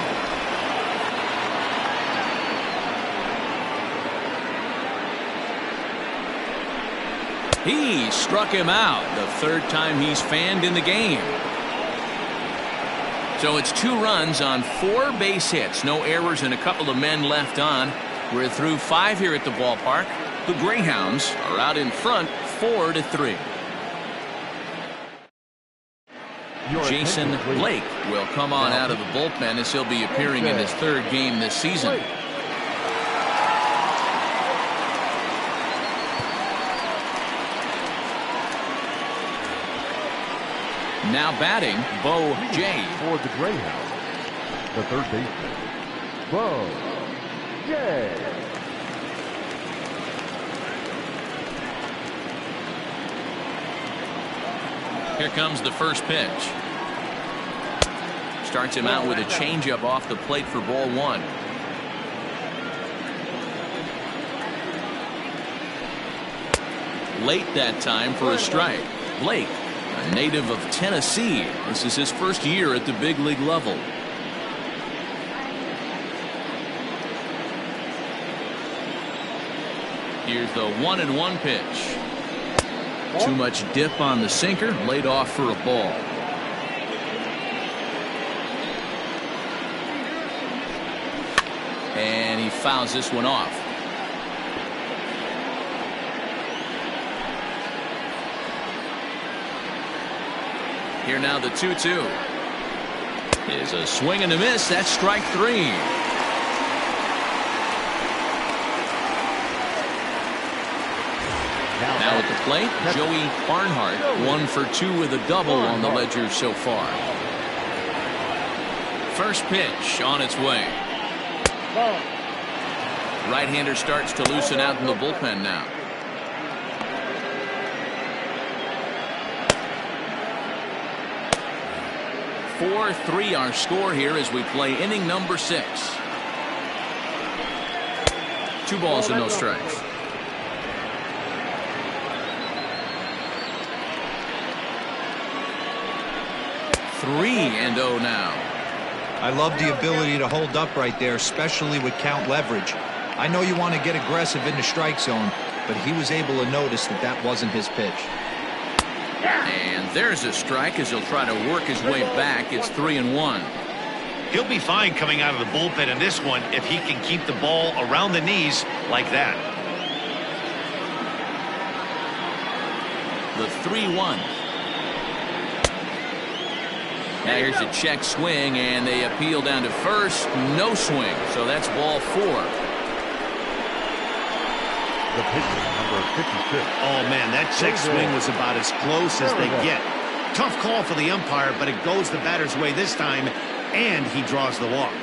He struck him out, the third time he's fanned in the game. So it's 2 runs on 4 base hits. No errors and a couple of men left on. We're through 5 here at the ballpark. The Greyhounds are out in front 4-3. Jason Blake will come on out of the bullpen as he'll be appearing in his 3rd game this season. Now batting, Bo Jay. For the Greyhounds, the third baseman, Bo Jay. Here comes the first pitch. Starts him out with a changeup off the plate for ball 1. Late that time for a strike. Blake, a native of Tennessee. This is his first year at the big league level. Here's the 1-1 pitch. Too much dip on the sinker, laid off for a ball. And he fouls this one off. Here now the 2-2. Is a swing and a miss. That's strike 3. Now at the plate, Joey Barnhart, 1 for 2 with a double on the ledger so far. First pitch on its way. Right-hander starts to loosen out in the bullpen now. (4-3) our score here as we play inning number 6. 2 balls and no strikes. 3-0 now. I love the ability to hold up right there, especially with count leverage. I know you want to get aggressive in the strike zone, but he was able to notice that that wasn't his pitch. And there's a strike as he'll try to work his way back. It's 3-1. He'll be fine coming out of the bullpen in this one if he can keep the ball around the knees like that. The 3-1. Now here's a check swing, and they appeal down to first. No swing, so that's ball 4. The pitcher, number 56. Oh, man, that check swing was about as close as they get. Tough call for the umpire, but it goes the batter's way this time, and he draws the walk.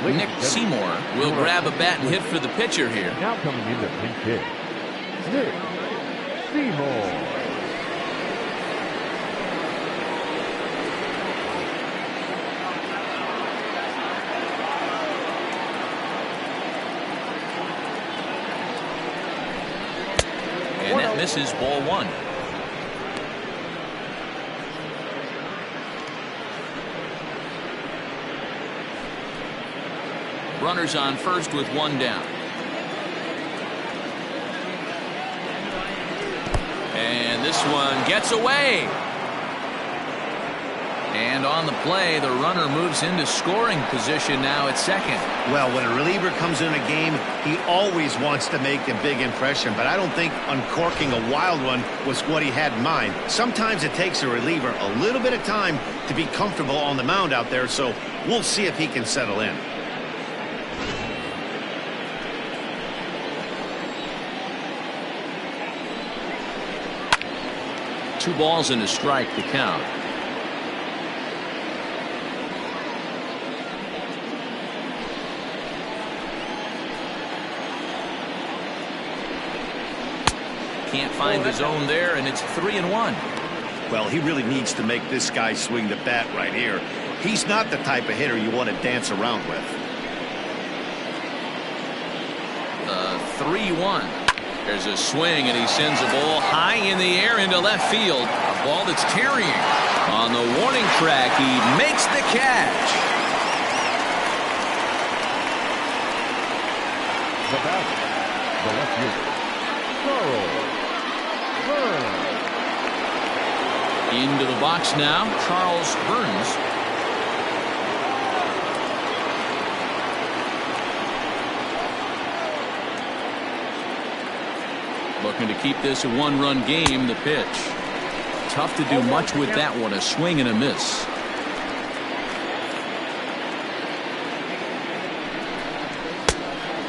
Nick Seymour will grab a bat and hit for the pitcher here. Now coming in the pinch hit, Nick Seymour. And that misses ball 1. Runners on first with 1 down. And this one gets away. And on the play, the runner moves into scoring position now at second. Well, when a reliever comes in a game, he always wants to make a big impression, but I don't think uncorking a wild one was what he had in mind. Sometimes it takes a reliever a little bit of time to be comfortable on the mound out there, so we'll see if he can settle in. Two balls and a strike to count. Can't find the zone there, and it's 3-1. Well, he really needs to make this guy swing the bat right here. He's not the type of hitter you want to dance around with. 3-1. There's a swing, and he sends a ball high in the air into left field. A ball that's carrying. On the warning track, he makes the catch. The batter, the left fielder, Charles Into the box now, Charles Burns. Looking to keep this a one-run game. The pitch. Tough to do much with that one. A swing and a miss.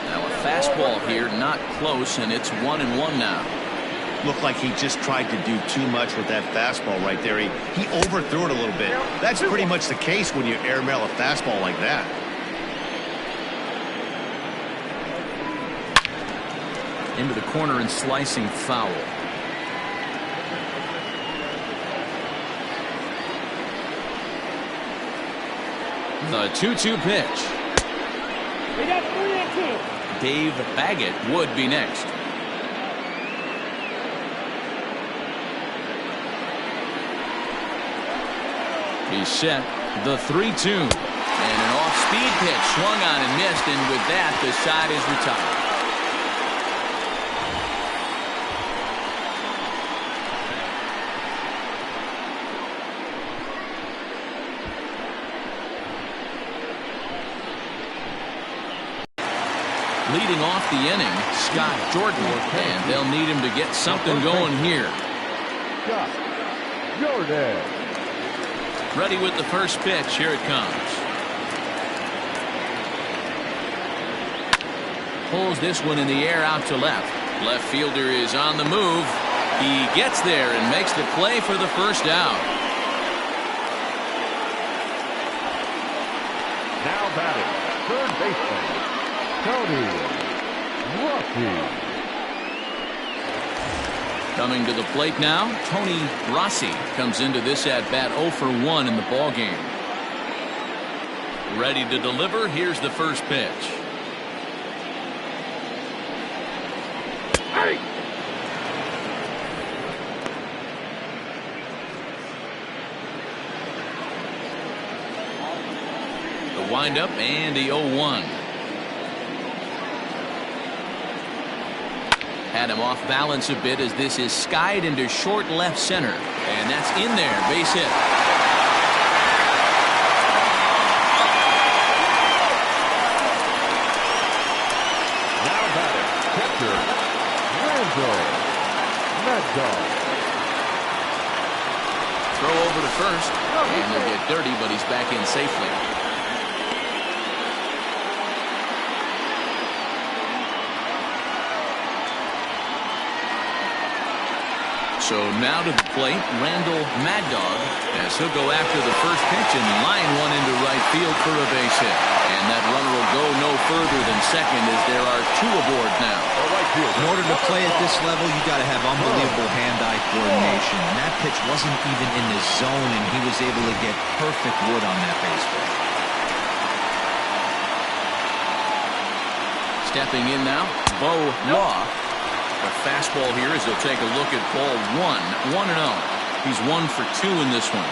Now a fastball here, not close, and it's 1-1 now. Looked like he just tried to do too much with that fastball right there. He overthrew it a little bit. That's pretty much the case when you airmail a fastball like that. Into the corner and slicing foul. The 2-2 pitch. We got 3-2. Dave Baggett would be next. He's set. The 3-2. And an off-speed pitch swung on and missed, and with that, the side is retired. Leading off the inning, Scott Jordan, and they'll need him to get something going here. Scott Jordan. Ready with the first pitch. Here it comes. Pulls this one in the air out to left. Left fielder is on the move. He gets there and makes the play for the first out. Now batting, third baseman, Tony Rossi. Coming to the plate now, Tony Rossi comes into this at bat 0 for 1 in the ball game. Ready to deliver. Here's the first pitch. Hey! The windup and the 0-1. Had him off balance a bit as this is skied into short left center. And that's in there. Base hit. Now batting, catcher, Randall Maddox. Throw over to first. And he'll get dirty, but he's back in safely. So now to the plate, Randall Mad Dog, as he'll go after the first pitch and line one into right field for a base hit. And that runner will go no further than second as there are two aboard now. In order to play at this level, you got to have unbelievable hand-eye coordination. And that pitch wasn't even in the zone, and he was able to get perfect wood on that baseball. Stepping in now, Bo Law. A fastball here as he'll take a look at ball 1-0. He's 1 for 2 in this one.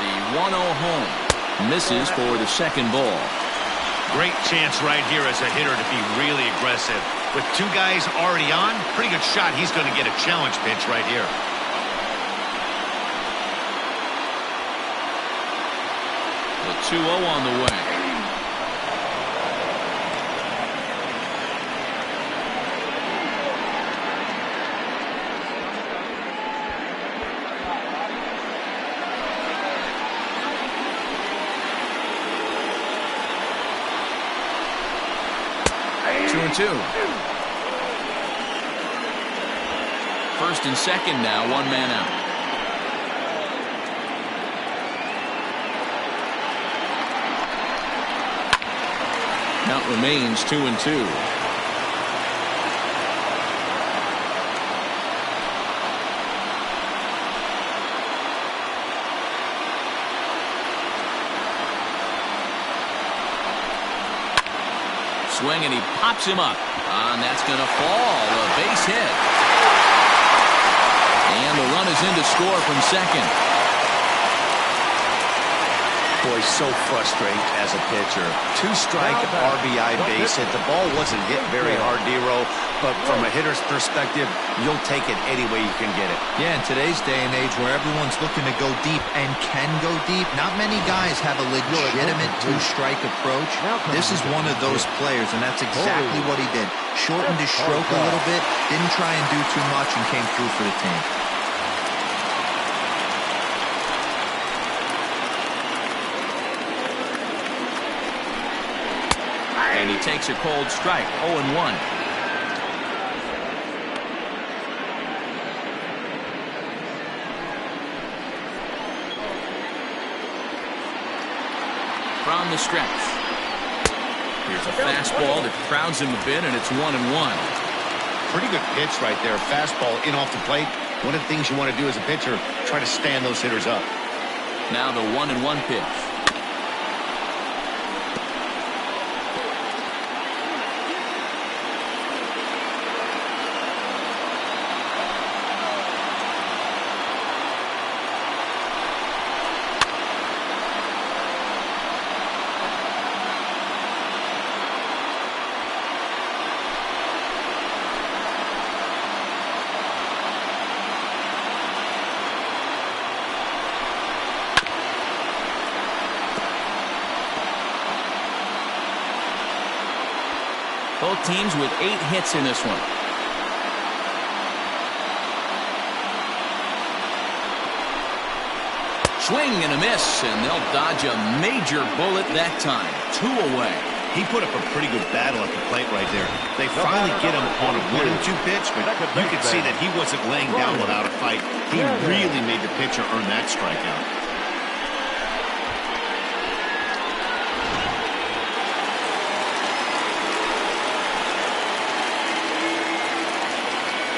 The 1-0 home misses for the second ball. Great chance right here as a hitter to be really aggressive. With two guys already on, pretty good shot. He's going to get a challenge pitch right here. The 2-0 on the way. Two and two. First and second now, one man out. Count remains 2-2. Swing and he pops him up. And that's going to fall. A base hit. And the run is in to score from second. Boy, so frustrating as a pitcher. 2-strike RBI base hit. The ball wasn't hit very hard, D-Row, but from a hitter's perspective, you'll take it any way you can get it. Yeah, in today's day and age where everyone's looking to go deep and can go deep, not many guys have a legitimate 2-strike approach. This is one of those players, and that's exactly what he did. Shortened his stroke a little bit, didn't try and do too much, and came through for the team. And he takes a cold strike, 0-1. From the stretch. Here's a fastball that crowds him a bit, and it's 1-1. Pretty good pitch right there. Fastball in off the plate. One of the things you want to do as a pitcher, try to stand those hitters up. Now the 1-1 pitch. Both teams with 8 hits in this one. Swing and a miss, and they'll dodge a major bullet that time. 2 away. He put up a pretty good battle at the plate right there. They finally get him on a 1-2 pitch, but you could see that he wasn't laying down without a fight. He really made the pitcher earn that strikeout.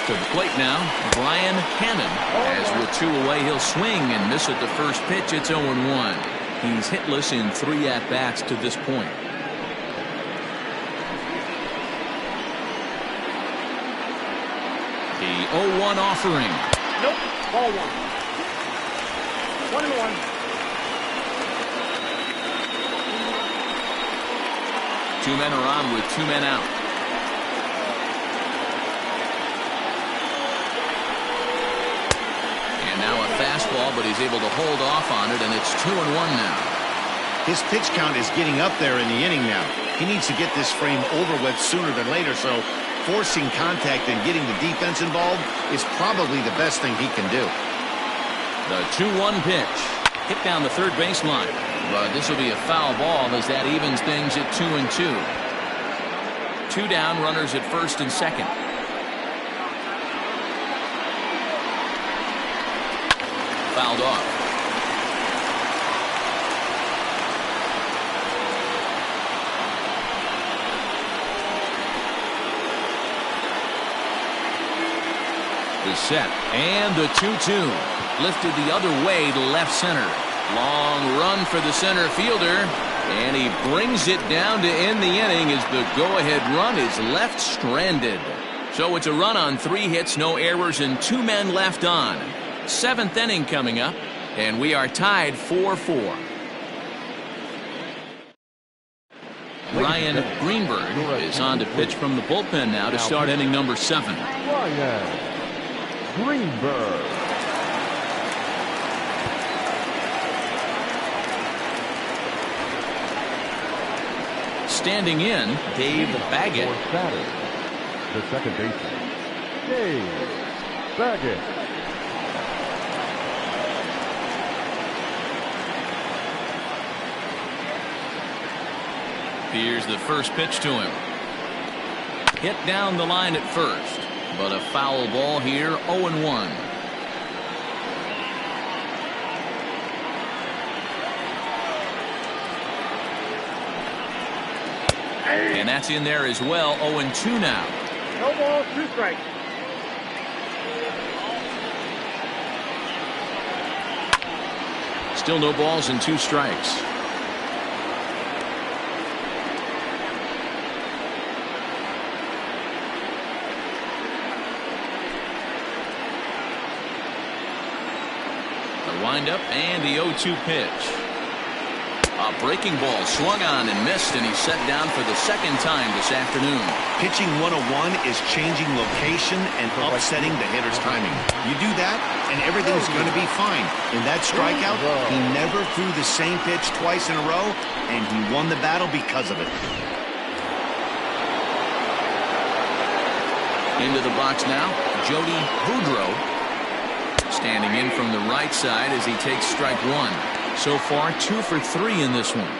To the plate now, Brian Cannon. As with 2 away, he'll swing and miss at the first pitch. It's 0-1. He's hitless in 3 at-bats to this point. The 0-1 offering. Nope. Ball 1. 1-1. Two men are on with 2 men out. Now a fastball, but he's able to hold off on it, and it's 2-1 now. His pitch count is getting up there in the inning now. He needs to get this frame over with sooner than later, so forcing contact and getting the defense involved is probably the best thing he can do. The 2-1 pitch. Hit down the third baseline. But this will be a foul ball as that evens things at 2-2. 2 down, runners at first and second. Fouled off. The set and the 2-2 lifted the other way to left center. Long run for the center fielder, and he brings it down to end the inning as the go-ahead run is left stranded. So it's a run on 3 hits, no errors, and 2 men left on. 7th inning coming up, and we are tied 4-4. Ryan Greenberg is on to pitch from the bullpen now to start inning number 7. Ryan Greenberg. Standing in, Dave Baggett. For Saturday, the second baseman, Dave Baggett. Here's the first pitch to him. Hit down the line at first, but a foul ball here, 0-1. And that's in there as well, 0-2 now. No balls, 2 strikes. Still no balls and 2 strikes. The windup and the 0-2 pitch. A breaking ball swung on and missed, and he's set down for the second time this afternoon. Pitching 101 is changing location and upsetting the hitter's timing. You do that, and everything's going to be fine. In that strikeout, he never threw the same pitch twice in a row, and he won the battle because of it. Into the box now, Jody Boudreau. Standing in from the right side as he takes strike one. So far, 2 for 3 in this one.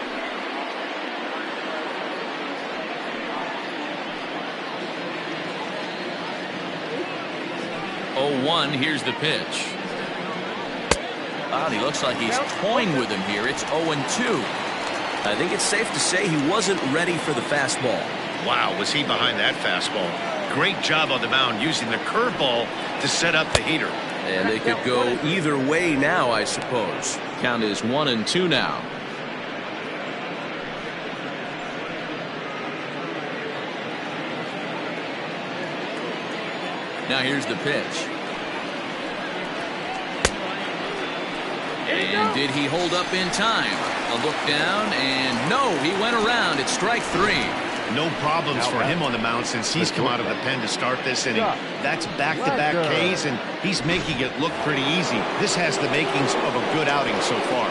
Oh, 1. Here's the pitch. He looks like he's toying with him here. It's 0-2. I think it's safe to say he wasn't ready for the fastball. Wow, was he behind that fastball? Great job on the mound using the curveball to set up the heater. And they could go either way now, I suppose. Count is 1-2 now. Now here's the pitch. And did he hold up in time? A look down, and no, he went around. It's strike 3. No problems for him on the mound since he's come out of the pen to start this inning. That's back-to-back Ks, and he's making it look pretty easy. This has the makings of a good outing so far.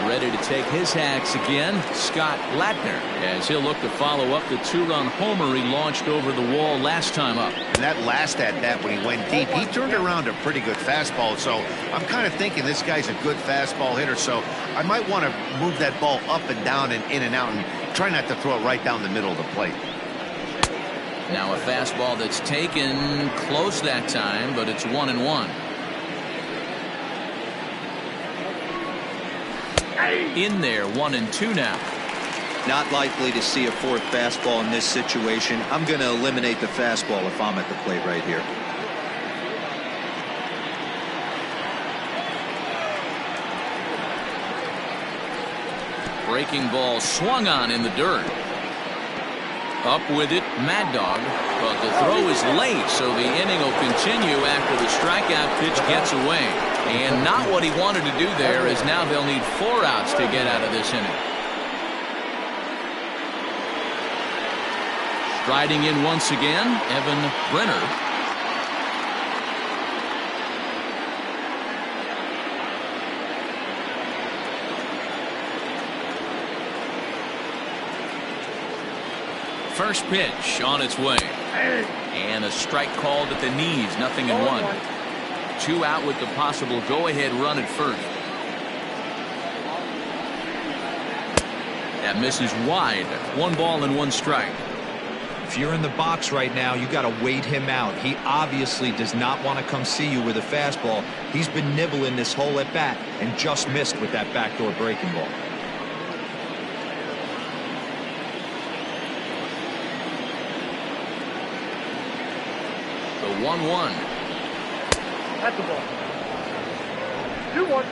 Ready to take his hacks again, Scott Latner, as he'll look to follow up the 2-run homer he launched over the wall last time up. And that last at-bat when he went deep, he turned around a pretty good fastball, so I'm kind of thinking this guy's a good fastball hitter, so I might want to move that ball up and down and in and out and try not to throw it right down the middle of the plate. Now a fastball that's taken close that time, but it's 1-1. In there, 1-2 now. Not likely to see a fourth fastball in this situation. I'm going to eliminate the fastball if I'm at the plate right here. Breaking ball swung on in the dirt. Up with it, Mad Dog, but the throw is late, so the inning will continue after the strikeout pitch gets away. And not what he wanted to do there, as now they'll need 4 outs to get out of this inning. Striding in once again, Evan Brenner. First pitch on its way. And a strike called at the knees, 0-1. 2 out with the possible go-ahead run at first. That misses wide. 1 ball and 1 strike. If you're in the box right now, you got to wait him out. He obviously does not want to come see you with a fastball. He's been nibbling this whole at bat and just missed with that backdoor breaking ball. The 1-1. At the ball. 2-1.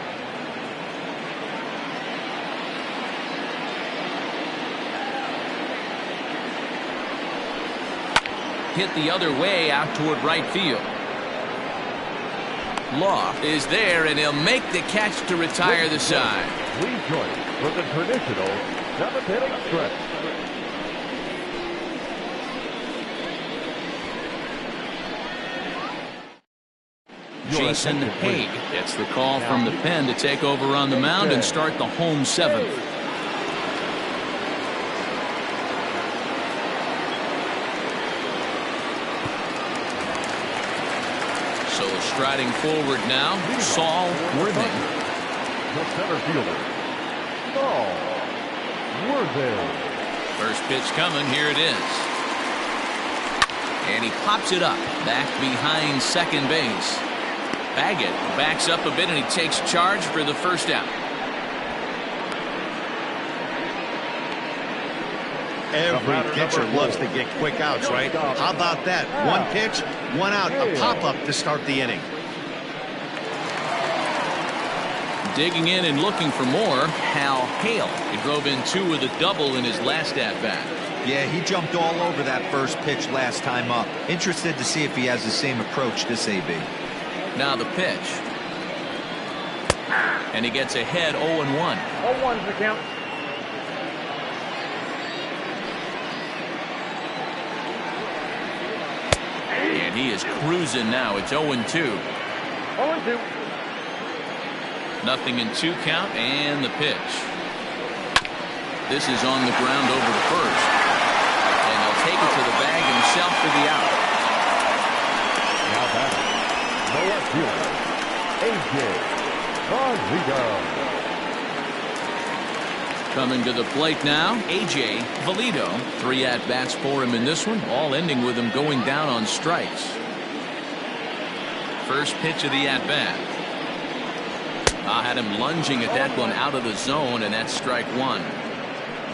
Hit the other way out toward right field. Law is there, and he'll make the catch to retire the side. Please join for the traditional 7th-inning stretch. Jason Haig gets the call from the pen to take over on the mound and start the home 7th. So striding forward now, Saul Worthing. The center fielder, Saul Worthing. First pitch coming, here it is. And he pops it up, back behind second base. Baggett backs up a bit, and he takes charge for the first out. Every pitcher loves to get quick outs, right? How about that? 1 pitch, 1 out, a pop-up to start the inning. Digging in and looking for more, Hal Hale. He drove in 2 with a double in his last at-bat. Yeah, he jumped all over that first pitch last time up. Interested to see if he has the same approach this AB. Now the pitch. And he gets ahead 0-1. 0-1's the count. And he is cruising now. It's 0-2. 0-2. Nothing in 2 count, and the pitch. This is on the ground over to first. And he'll take it to the bag himself for the out. Now batting, the left fielder, A.J. Valito. Coming to the plate now, A.J. Valito. 3 at-bats for him in this one, all ending with him going down on strikes. First pitch of the at-bat. Had him lunging at that one out of the zone, and that's strike 1.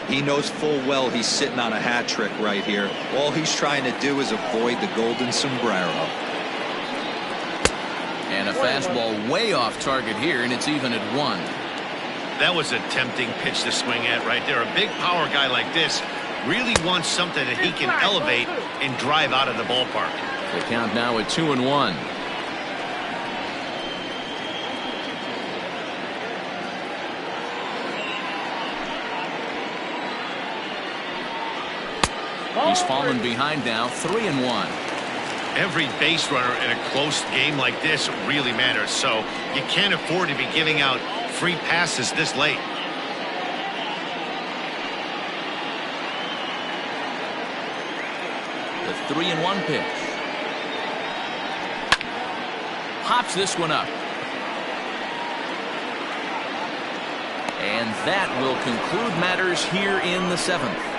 He knows full well he's sitting on a hat trick right here. All he's trying to do is avoid the golden sombrero. And a fastball way off target here, and it's even at 1. That was a tempting pitch to swing at right there. A big power guy like this really wants something that he can elevate and drive out of the ballpark. The count now at 2-1. He's fallen behind now, 3-1. Every base runner in a close game like this really matters, so you can't afford to be giving out free passes this late. The 3-1 pitch. Hops this one up. And that will conclude matters here in the 7th.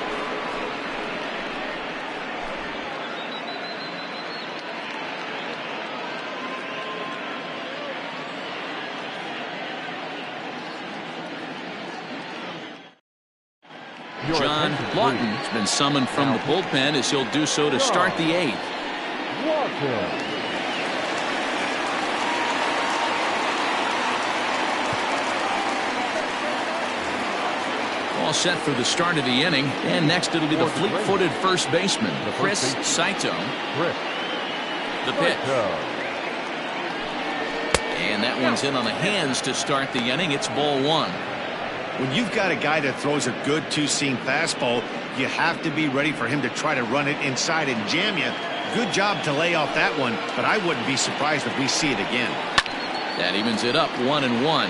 John Lawton has been summoned from the bullpen as he'll do so to start the 8th. All set for the start of the inning, and next it'll be the fleet-footed first baseman, Chris Saito. The pitch. And that one's in on the hands to start the inning. It's ball 1. When you've got a guy that throws a good two-seam fastball, you have to be ready for him to try to run it inside and jam you. Good job to lay off that one, but I wouldn't be surprised if we see it again. That evens it up 1-1.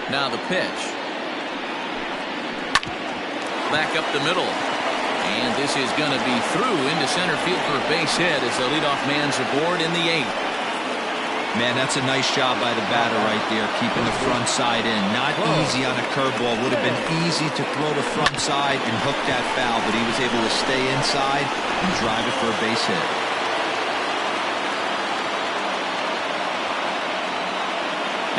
Now the pitch. Back up the middle. And this is going to be through into center field for a base hit as the leadoff man's aboard in the 8th. Man, that's a nice job by the batter right there, keeping the front side in. Not easy on a curveball. Would have been easy to throw the front side and hook that foul, but he was able to stay inside and drive it for a base hit.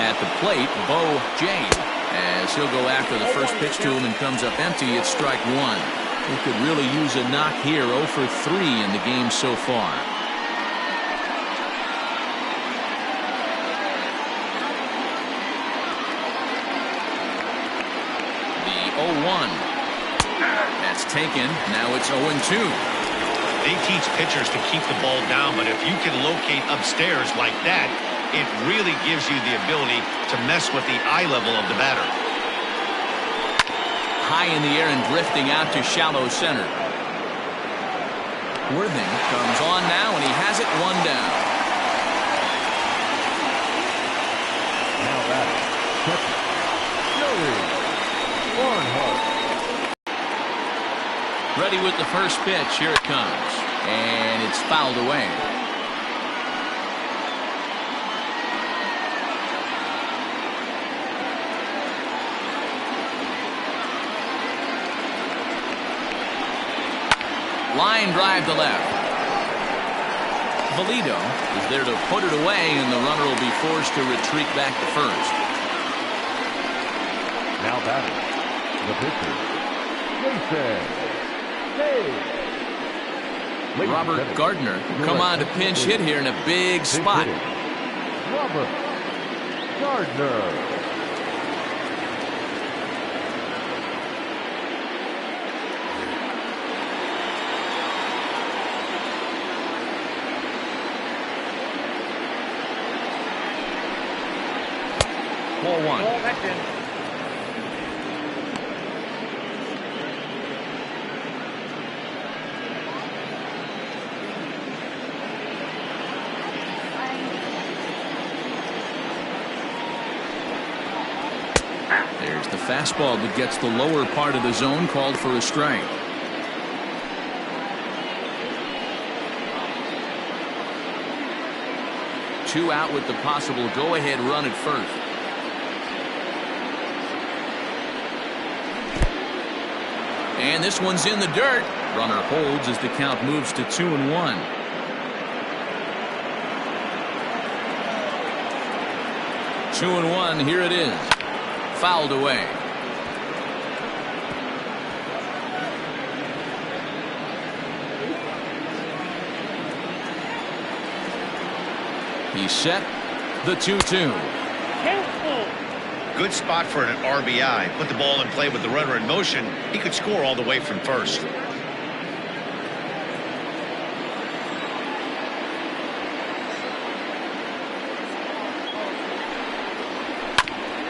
At the plate, Bo Jane, as he'll go after the first pitch to him and comes up empty. It's strike 1. He could really use a knock here. 0 for 3 in the game so far. The 0-1. That's taken. Now it's 0-2. They teach pitchers to keep the ball down, but if you can locate upstairs like that, it really gives you the ability to mess with the eye level of the batter. High in the air and drifting out to shallow center. Worthing comes on now, and he has it 1 down. Now batting, catcher, Joey Barnhart. Ready with the first pitch. Here it comes. And it's fouled away. Line drive to left. Valito is there to put it away, and the runner will be forced to retreat back to first. Now batting, the pitcher, Jason. Robert Gardner come on to pinch hit here in a big spot. Robert Gardner. ball one. Ball, that's in. There's the fastball that gets the lower part of the zone, called for a strike. Two out with the possible go-ahead run at first. And this one's in the dirt. Runner holds as the count moves to 2-1. Two and one, here it is. Fouled away. He's set. The 2-2. Good spot for an RBI. Put the ball in play with the runner in motion. He could score all the way from first.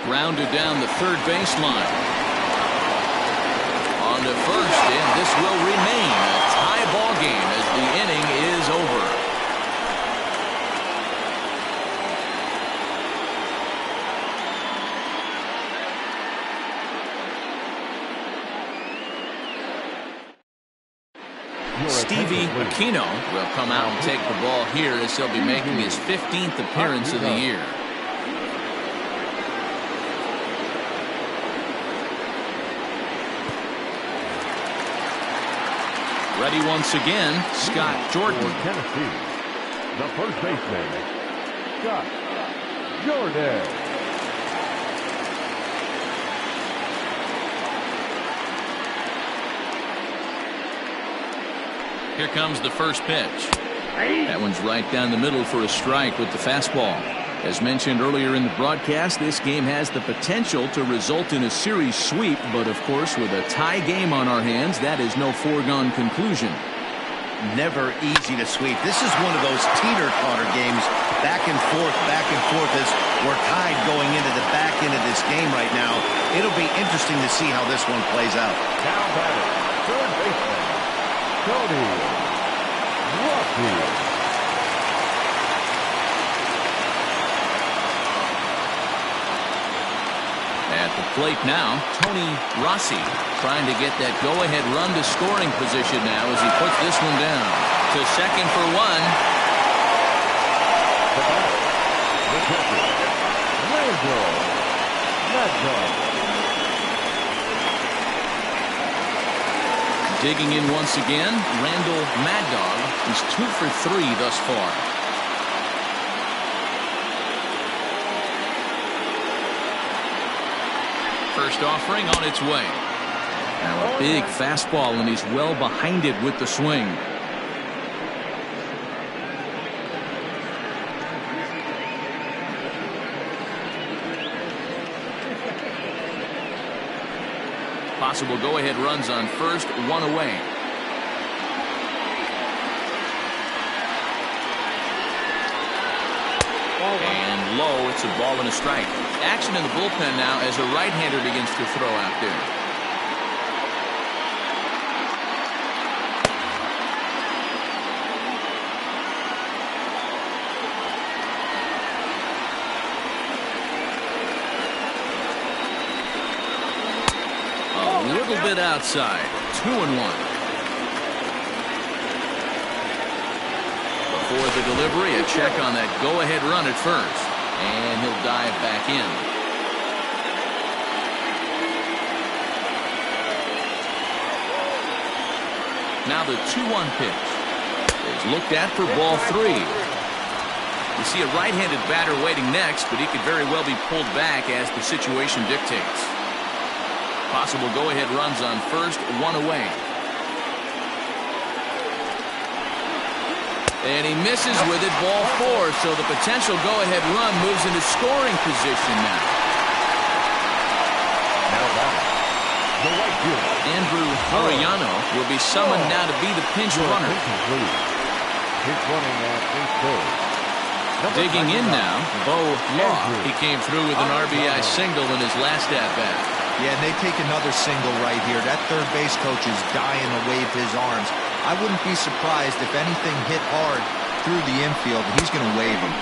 Grounded down the third baseline. On to first, and this will remain a tie ball game as the inning is over. Stevie Aquino will come out and take the ball here as he'll be making his 15th appearance of the year. Ready once again, Scott Jordan. For Tennessee, the first baseman, Scott Jordan. Here comes the first pitch. That one's right down the middle for a strike with the fastball. As mentioned earlier in the broadcast, this game has the potential to result in a series sweep, but of course with a tie game on our hands, that is no foregone conclusion. Never easy to sweep. This is one of those teeter-totter games, back and forth as we're tied going into the back end of this game right now. It'll be interesting to see how this one plays out. Now batting, third baseman, Tony Rossi. At the plate now, Tony Rossi trying to get that go-ahead run to scoring position now as he puts this one down. To second for one. The batter, the catcher, Randall Maddox. Digging in once again, Randall Mad Dog. He's 2 for 3 thus far. First offering on its way. Now a big fastball, and he's well behind it with the swing. Possible go-ahead runs on first, one away. And low, it's a ball and a strike. Action in the bullpen now as a right-hander begins to throw out there. A little bit outside. 2-1. For the delivery, a check on that go-ahead run at first, and he'll dive back in. Now the 2-1 pitch is looked at for ball 3. You see a right-handed batter waiting next, but he could very well be pulled back as the situation dictates. Possible go-ahead runs on first, one away. And he misses with it, ball 4, so the potential go-ahead run moves into scoring position now. Now back, the right fielder, Andrew Arellano will be summoned now to be the pinch runner. Hit running at 8 third. Digging in now, Bo Law. He came through with an RBI single in his last at-bat. Yeah, and they take another single right here. That third base coach is dying to wave his arms. I wouldn't be surprised if anything hit hard through the infield. He's going to wave them.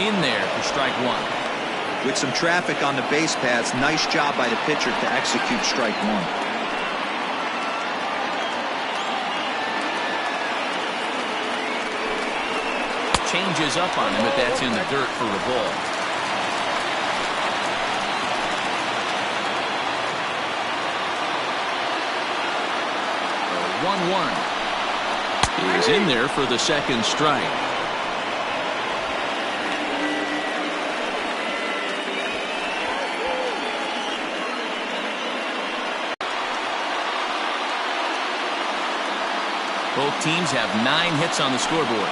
In there for strike one. With some traffic on the base paths, nice job by the pitcher to execute strike one. Changes up on him, but that's in the dirt for a ball. The 1-1 is in there for the second strike. Both teams have 9 hits on the scoreboard.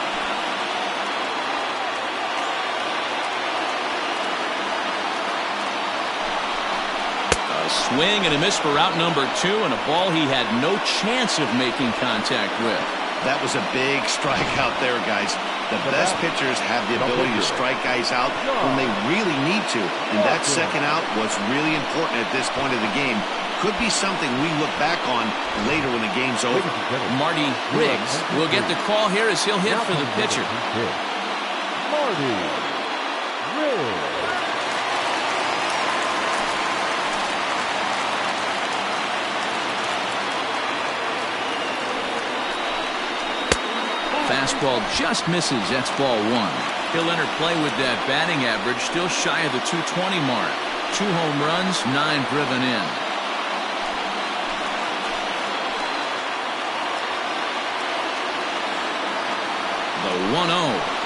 Swing and a miss for out number 2, and a ball he had no chance of making contact with. That was a big strikeout there, guys. The best pitchers have the ability to strike guys out when they really need to, and that second out was really important at this point of the game. Could be something we look back on later when the game's over. Marty Riggs will get the call here as he'll hit for the pitcher. Marty Riggs. Fastball just misses. That's ball 1. He'll enter play with that batting average still shy of the 220 mark. 2 home runs, 9 driven in. The 1-0.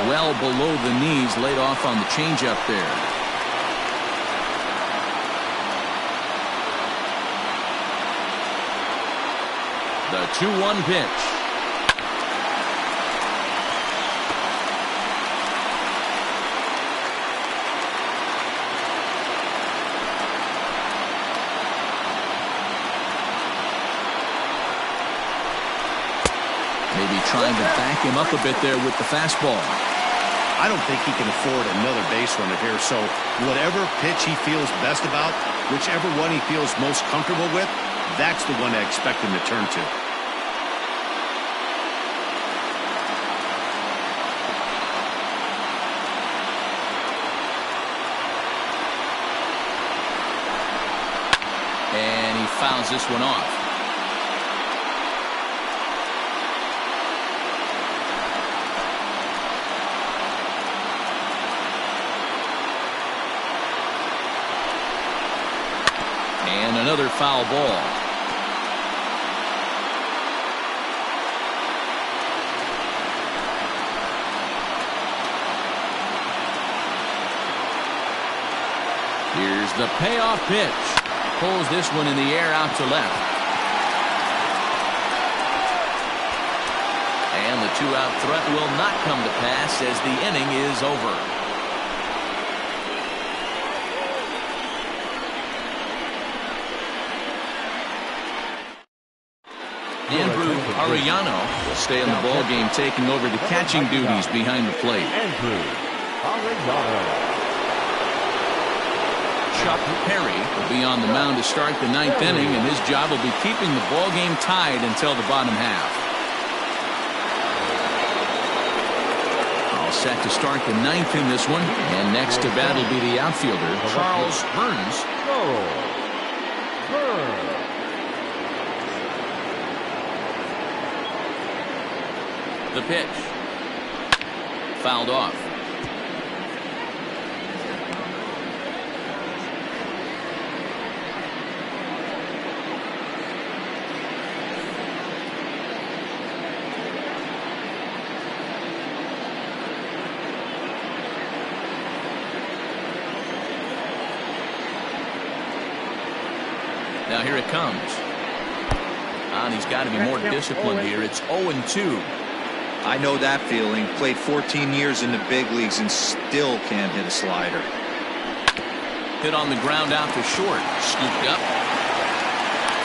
Well below the knees, laid off on the changeup there. The 2-1 pitch. Maybe trying to back him up a bit there with the fastball. I don't think he can afford another base runner here, so whatever pitch he feels best about, whichever one he feels most comfortable with, that's the one I expect him to turn to. And he fouls this one off. And another foul ball. Here's the payoff pitch. Pulls this one in the air out to left. And the 2-out threat will not come to pass as the inning is over. Andrew Arellano will stay in the ball game, taking over the catching duties behind the plate. Andrew Arellano. Chuck Perry will be on the mound to start the 9th inning, and his job will be keeping the ball game tied until the bottom half. All set to start the 9th in this one, and next to bat will be the outfielder Charles Burns. The pitch. Fouled off. Now here it comes. And he's got to be more disciplined here. It's 0-2. I know that feeling. Played 14 years in the big leagues and still can't hit a slider. Hit on the ground out to short. Scooped up.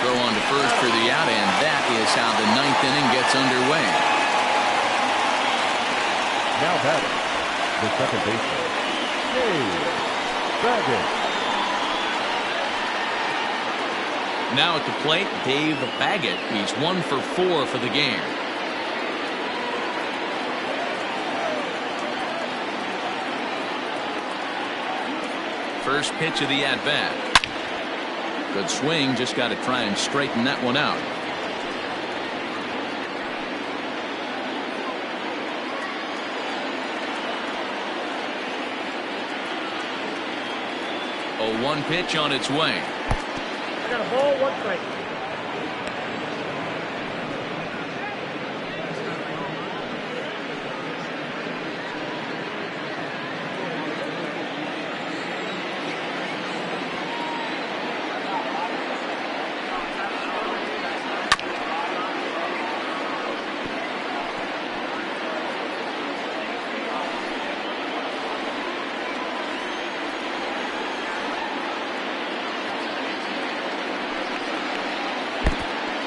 Throw on to first for the out, and that is how the 9th inning gets underway. Now batting, the second baseman, Dave Baggett. Now at the plate, Dave Baggett. He's 1 for 4 for the game. First pitch of the at-bat. Good swing, just got to try and straighten that one out. A 1 pitch on its way. I got a ball, 1 strike.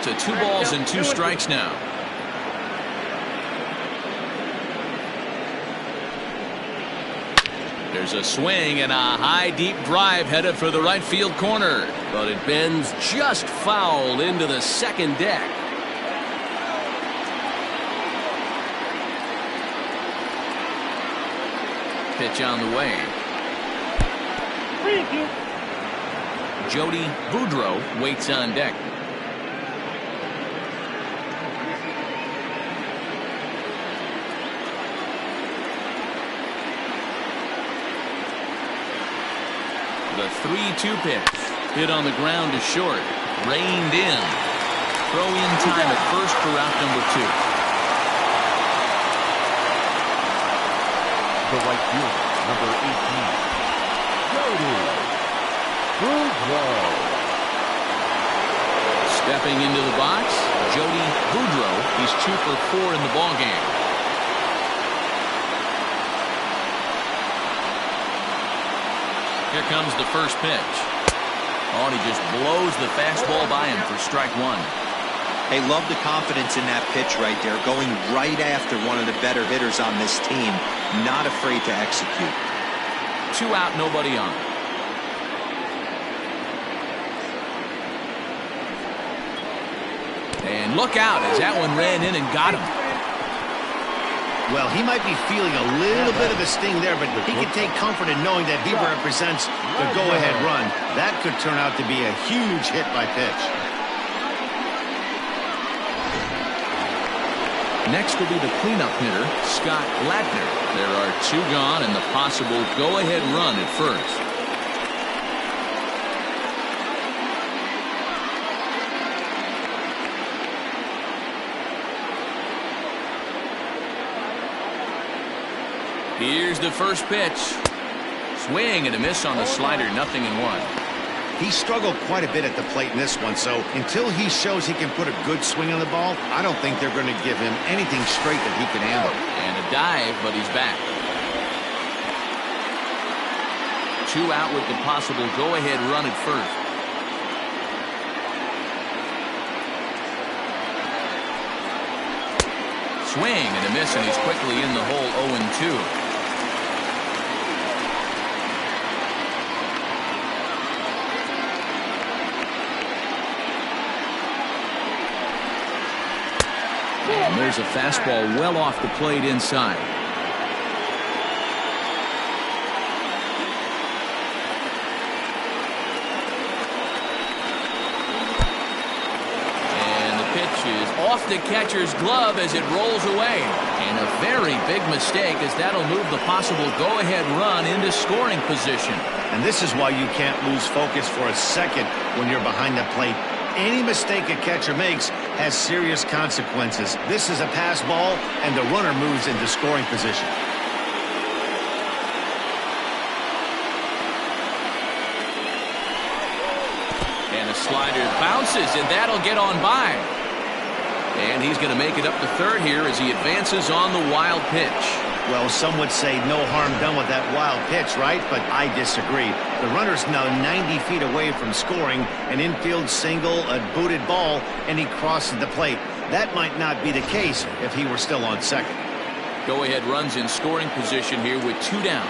To 2 balls and 2 strikes now. There's a swing and a high deep drive headed for the right field corner, but it bends just foul into the second deck. Pitch on the way. 3-2. Jody Boudreau waits on deck. The 3-2 pitch. Hit on the ground to short. Reined in. Throw in time at first for out number 2. The right fielder, number 18, Jody Boudreau. Stepping into the box, Jody Boudreau. He's 2 for 4 in the ballgame. Here comes the first pitch. Oh, and he just blows the fastball by him for strike 1. Hey, love the confidence in that pitch right there. Going right after one of the better hitters on this team. Not afraid to execute. 2 out, nobody on. And look out as that one ran in and got him. Well, he might be feeling a little bit of a sting there, but he can take comfort in knowing that he represents the go-ahead run. That could turn out to be a huge hit by pitch. Next will be the cleanup hitter, Scott Latner. There are 2 gone and the possible go-ahead run at first. Here's the first pitch. Swing and a miss on the slider, 0-1. He struggled quite a bit at the plate in this one, so until he shows he can put a good swing on the ball, I don't think they're going to give him anything straight that he can handle. And a dive, but he's back. 2 out with the possible go-ahead run at first. Swing and a miss, and he's quickly in the hole, 0-2. And there's a fastball well off the plate inside. And the pitch is off the catcher's glove as it rolls away. And a very big mistake, as that'll move the possible go-ahead run into scoring position. And this is why you can't lose focus for a second when you're behind the plate. Any mistake a catcher makes has serious consequences. This is a pass ball, and the runner moves into scoring position. And a slider bounces, and that'll get on by. And he's going to make it up to third here as he advances on the wild pitch. Well, some would say no harm done with that wild pitch, right? But I disagree. The runner's now 90 feet away from scoring, an infield single, a booted ball, and he crosses the plate. That might not be the case if he were still on second. Go-ahead runs in scoring position here with 2 down.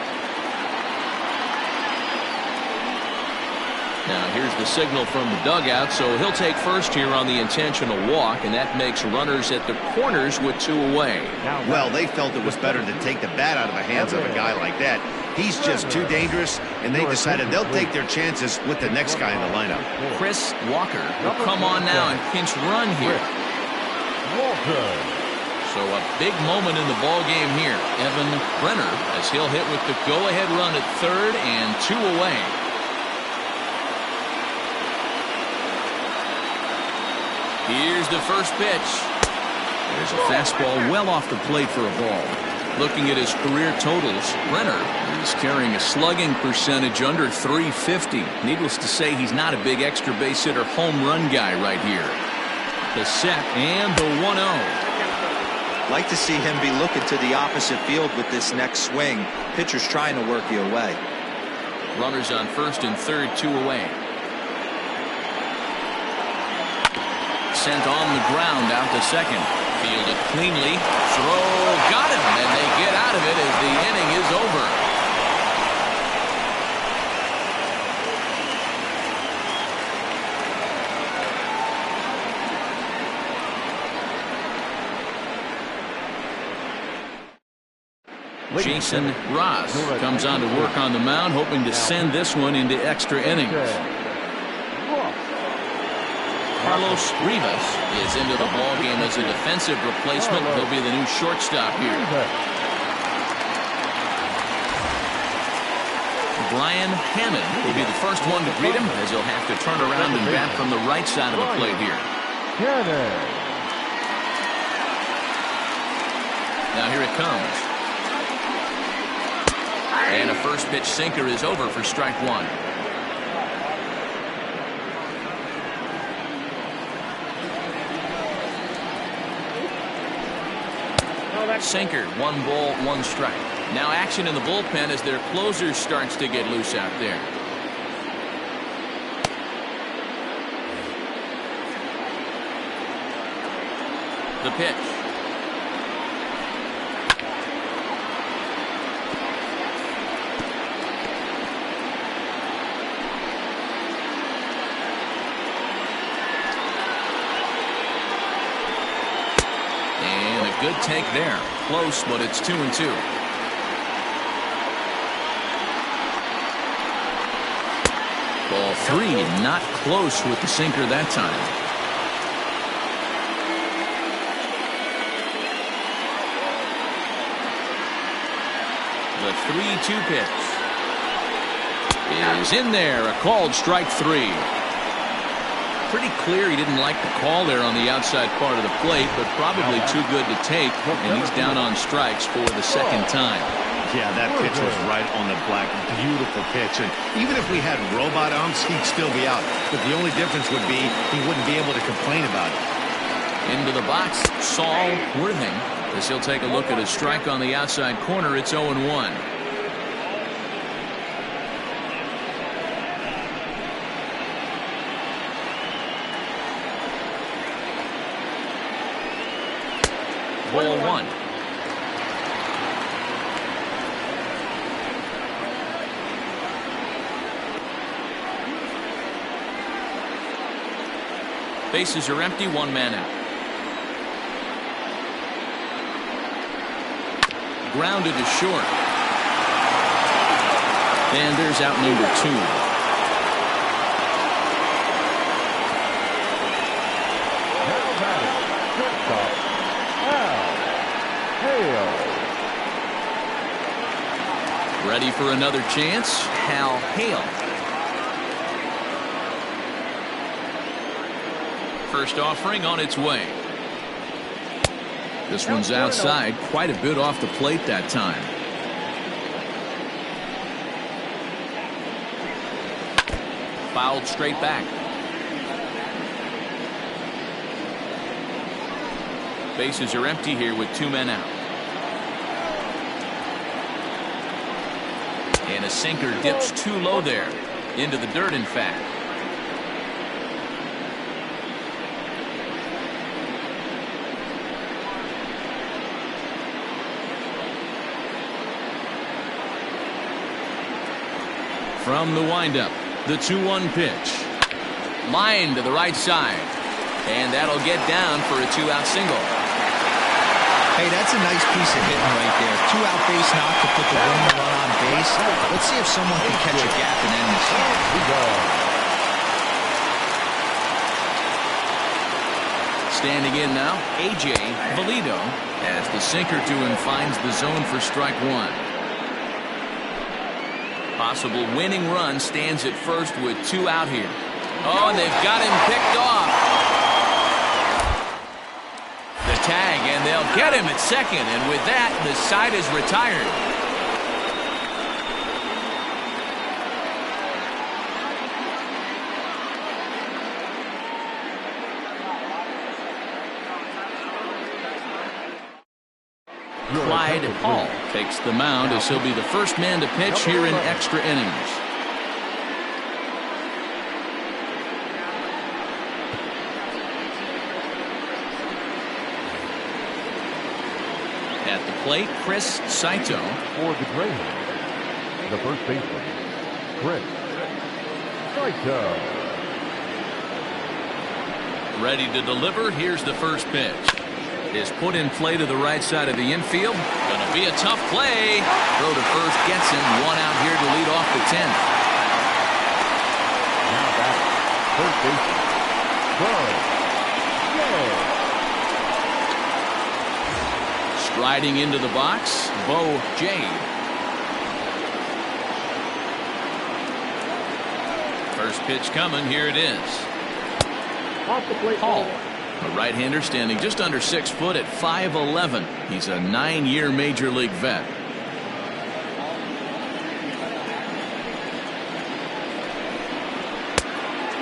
Now here's the signal from the dugout, so he'll take first here on the intentional walk, and that makes runners at the corners with 2 away. Well, they felt it was better to take the bat out of the hands of a guy like that. He's just too dangerous, and they decided they'll take their chances with the next guy in the lineup. Chris Walker will come on now and pinch run here. So a big moment in the ball game here. Evan Brenner as he'll hit with the go-ahead run at third and 2 away. Here's the first pitch. There's a fastball well off the plate for a ball. Looking at his career totals, Brenner is carrying a slugging percentage under .350. Needless to say, he's not a big extra base hitter home run guy right here. The set and the 1-0. Like to see him be looking to the opposite field with this next swing. Pitcher's trying to work you away. Runners on first and third, 2 away. Sent on the ground out to second. Fielded cleanly. Throw. Got him. And they get out of it as the inning is over. Jason Ross comes on to work on the mound, hoping to send this one into extra innings. Carlos Rivas is into the ball game as a defensive replacement. He'll be the new shortstop here. Brian Hammond will be the first one to greet him as he'll have to turn around and bat from the right side of the plate here. Now here it comes. And a first pitch sinker is over for strike 1. Sinker, 1 ball, 1 strike. Now action in the bullpen as their closer starts to get loose out there. The pitch. Good take there. Close, but it's 2-2. Ball 3, not close with the sinker that time. The 3-2 pitch is in there. A called strike 3. Pretty clear he didn't like the call there on the outside part of the plate, but probably too good to take, and he's down on strikes for the second time. Yeah, that pitch was right on the black. Beautiful pitch. And even if we had robot umps, he'd still be out. But the only difference would be he wouldn't be able to complain about it. Into the box, Saul Worthing, as he'll take a look at a strike on the outside corner. It's 0-1. Ball 1. Bases are empty, 1 man out. Grounded to short. And there's out number 2. Ready for another chance, Hal Hale. First offering on its way. This one's outside, quite a bit off the plate that time. Fouled straight back. Bases are empty here with 2 men out. And a sinker dips too low there. Into the dirt, in fact. From the windup, the 2-1 pitch. Line to the right side. And that'll get down for a 2-out single. Hey, that's a nice piece of hitting right there. 2-out base knock to put the winning run on base. Let's see if someone can catch a gap and end this. Standing in now, A.J. Valido, as the sinker to him finds the zone for strike 1. Possible winning run stands at first with 2 out here. Oh, and they've got him picked off. The tag, and they'll get him at second, and with that, the side is retired. Clyde Hall takes the mound as he'll be the first man to pitch here in extra innings. At the plate, Chris Saito. For the Greyhounds, the first baseman, Chris Saito. Ready to deliver. Here's the first pitch. Is put in play to the right side of the infield. Gonna be a tough play. Throw to first gets him. 1 out here to lead off the 10th. Now back, first baseman, Bo. Striding into the box, Bo Jade. First pitch coming. Here it is. Off the plate. Hall. A right-hander standing just under 6 foot at 5'11". He's a 9-year major league vet.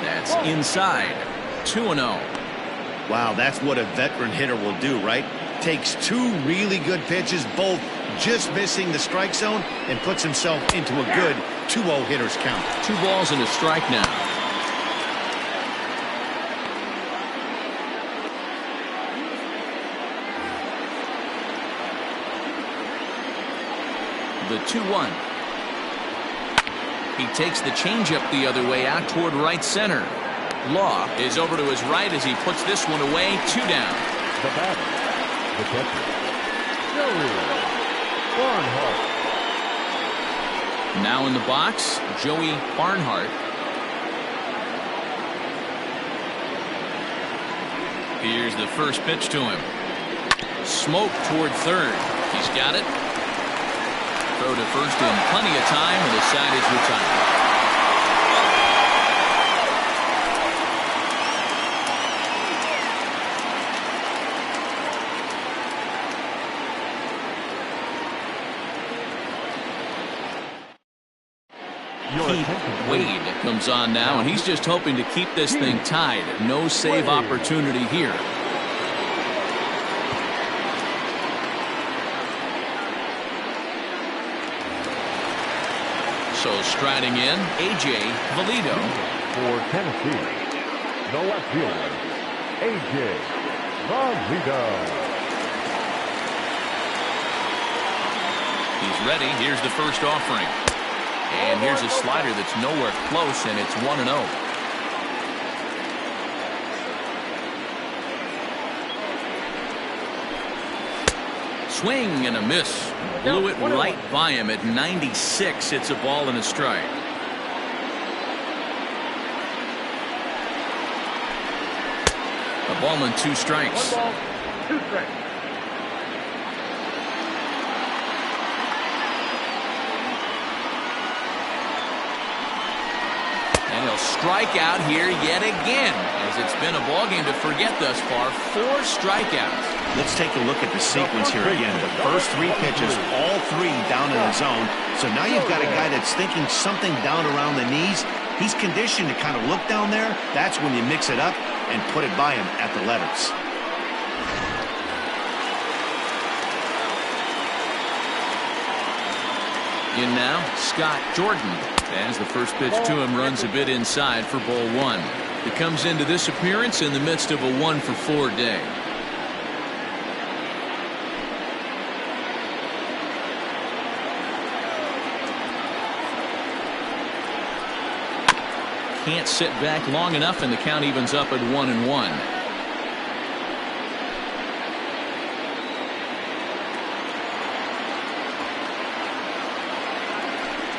That's inside. 2-0. Wow, that's what a veteran hitter will do, right? Takes 2 really good pitches, both just missing the strike zone, and puts himself into a good 2-0 hitter's count. 2 balls and a strike now. The 2-1. He takes the changeup the other way out toward right center. Law is over to his right as he puts this one away. 2 down. The batter, the catcher, Joey Barnhart. Now in the box, Joey Barnhart. Here's the first pitch to him. Smoke toward third. He's got it. Throw to first in plenty of time, and the side is retired. Keith Wade comes on now, and he's just hoping to keep this thing tied. No save opportunity here. So striding in, A.J. Valido. For Tennessee, the left fielder, A.J. Valido. He's ready. Here's the first offering. And here's a slider that's nowhere close, and it's 1-0. Swing and a miss. Blew it right by him at 96. It's a ball and a strike. A ball and 2 strikes. 1 ball, 2 strikes. And he'll strike out here yet again, as it's been a ball game to forget thus far. 4 strikeouts. Let's take a look at the sequence here again. The first 3 pitches, all 3 down in the zone. So now you've got a guy that's thinking something down around the knees. He's conditioned to kind of look down there. That's when you mix it up and put it by him at the letters. In now, Scott Jordan. As the first pitch to him runs a bit inside for ball one. He comes into this appearance in the midst of a 1-for-4 day. Can't sit back long enough, and the count evens up at 1-1.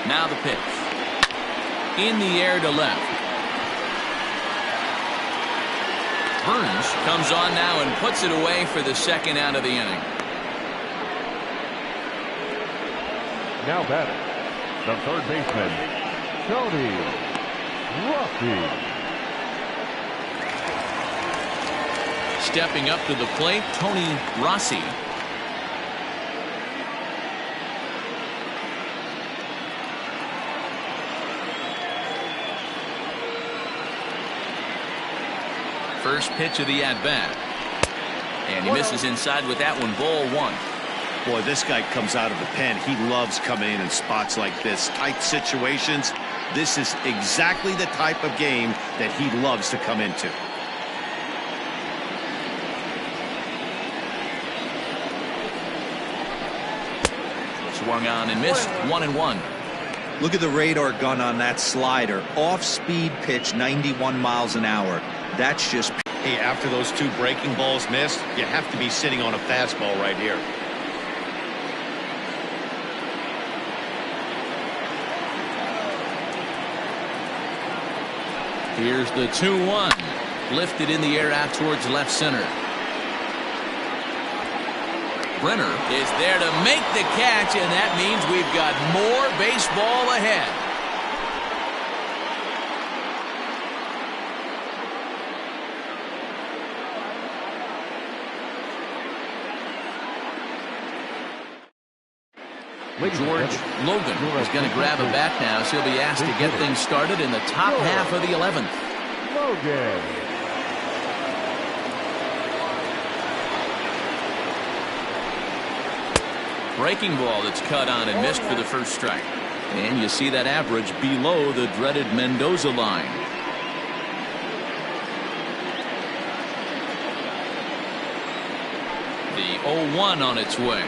Now the pitch. In the air to left. Burns comes on now and puts it away for the second out of the inning. Now batting, the third baseman, Tony Rossi. Stepping up to the plate, Tony Rossi. First pitch of the at-bat. And he misses inside with that one, ball one. Boy, this guy comes out of the pen. He loves coming in spots like this. Tight situations. This is exactly the type of game that he loves to come into. Swung on and missed, 1-1. Look at the radar gun on that slider. Off-speed pitch, 91 miles an hour. That's just... Hey, after those two breaking balls missed, you have to be sitting on a fastball right here. Here's the 2-1. Lifted in the air out towards left center. Brenner is there to make the catch, and that means we've got more baseball ahead. George Logan is going to grab a bat now, so he'll be asked to get things started in the top half of the 11th. Logan. Breaking ball that's cut on and missed for the first strike. And you see that average below the dreaded Mendoza line. The 0-1 on its way.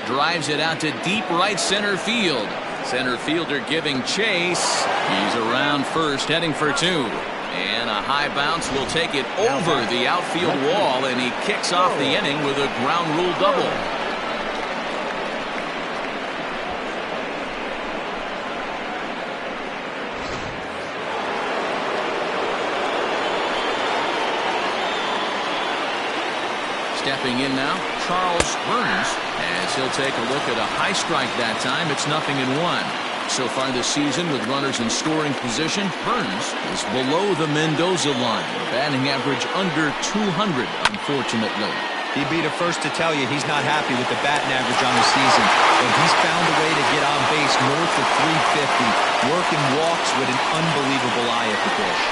Drives it out to deep right center field. Center fielder giving chase. He's around first, heading for two. And a high bounce will take it over the outfield wall, and he kicks off the inning with a ground rule double. Stepping in now, Charles Burns, as he'll take a look at a high strike that time. It's 0-1. So far this season, with runners in scoring position, Burns is below the Mendoza line. Batting average under 200, unfortunately. He'd be the first to tell you he's not happy with the batting average on the season. And he's found a way to get on base north of 350, working walks with an unbelievable eye at the dish.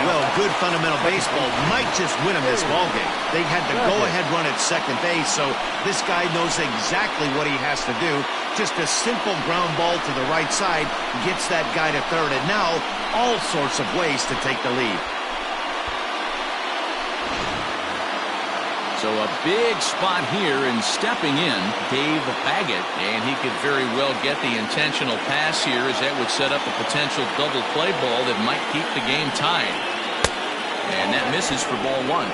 Well, good fundamental baseball might just win him this ballgame. They had the go-ahead run at second base, so this guy knows exactly what he has to do. Just a simple ground ball to the right side gets that guy to third, and now all sorts of ways to take the lead. So a big spot here, and stepping in, Dave Baggett, and he could very well get the intentional pass here, as that would set up a potential double play ball that might keep the game tied. And that misses for ball one.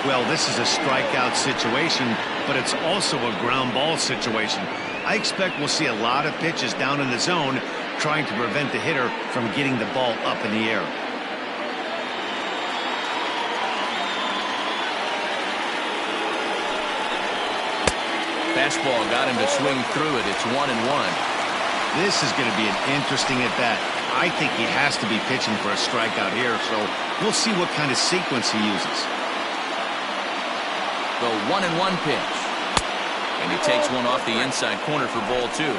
Well, this is a strikeout situation, but it's also a ground ball situation. I expect we'll see a lot of pitches down in the zone trying to prevent the hitter from getting the ball up in the air. Fastball got him to swing through it. It's 1-1. This is going to be an interesting at-bat. I think he has to be pitching for a strikeout here, so we'll see what kind of sequence he uses. The 1-1 pitch. And he takes one off the inside corner for ball two.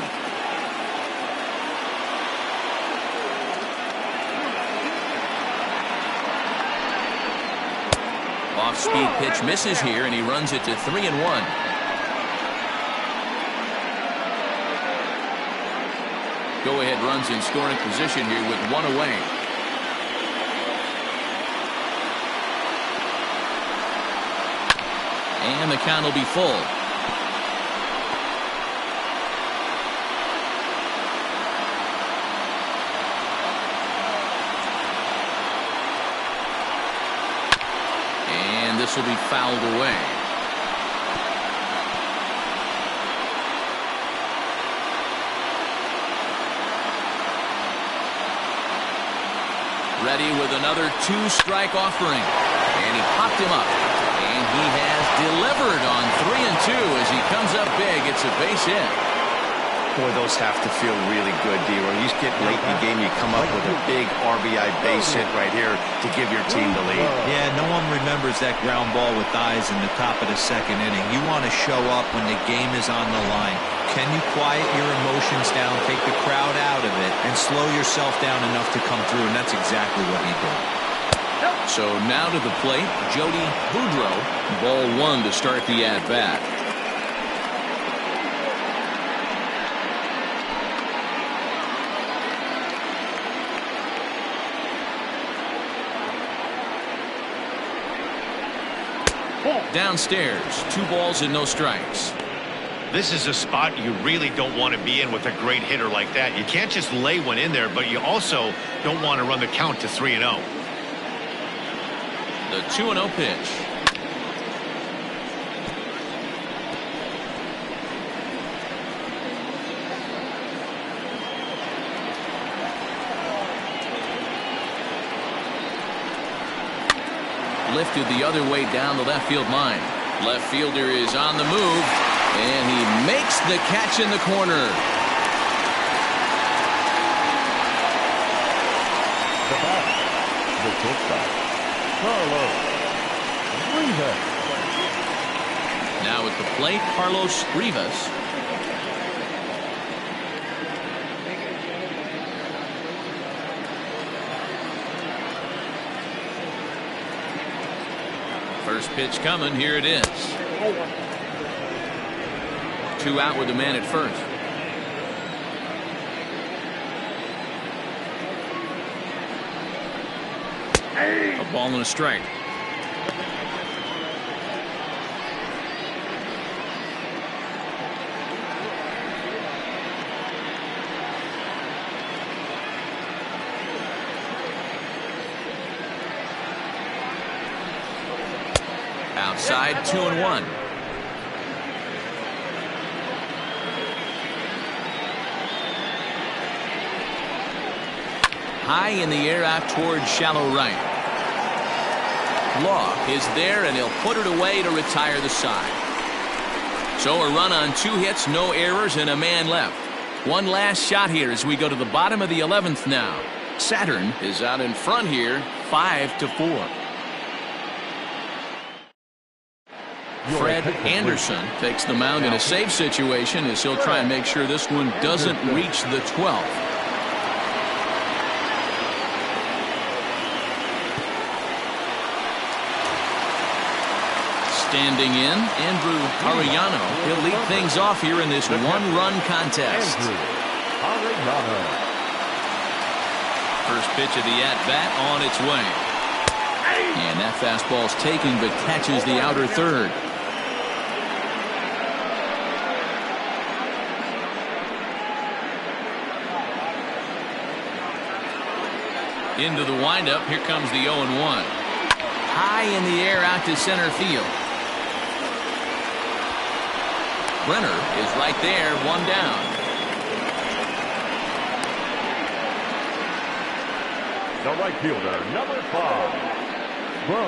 Off-speed pitch misses here, and he runs it to 3-1. Go-ahead runs in scoring position here with one away. And the count will be full. And this will be fouled away. Ready with another two-strike offering. And he popped him up. And he has delivered on 3 and 2 as he comes up big. It's a base hit. Boy, those have to feel really good, D-Roy. You get late in the game, you come up with a big RBI base hit right here to give your team the lead. Yeah, no one remembers that ground ball with eyes in the top of the second inning. You want to show up when the game is on the line. Can you quiet your emotions down, take the crowd out of it, and slow yourself down enough to come through? And that's exactly what he did. So now to the plate, Jody Boudreau. Ball 1 to start the at-bat. Downstairs, 2 balls and no strikes. This is a spot you really don't want to be in with a great hitter like that. You can't just lay one in there, but you also don't want to run the count to 3-0. The 2-0 pitch. Lifted the other way down the left field line. Left fielder is on the move, and he makes the catch in the corner. The batter, the shortstop, Carlos Rivas. Now at the plate, Carlos Rivas. First pitch coming. Here it is. 2 out with a man at first. A ball and a strike. Outside, 2-1. High in the air out towards shallow right. Law is there, and he'll put it away to retire the side. So a run on 2 hits, no errors, and a man left. One last shot here as we go to the bottom of the 11th now. Saturn is out in front here, 5-4. Fred Anderson takes the mound in a safe situation as he'll try and make sure this one doesn't reach the 12th. Standing in, Andrew Arellano. He'll lead things off here in this one-run contest. First pitch of the at-bat on its way. And that fastball's taken but catches the outer third. Into the windup. Here comes the 0-1. High in the air out to center field. Brenner is right there, 1 down. The right fielder, number 5, Bro.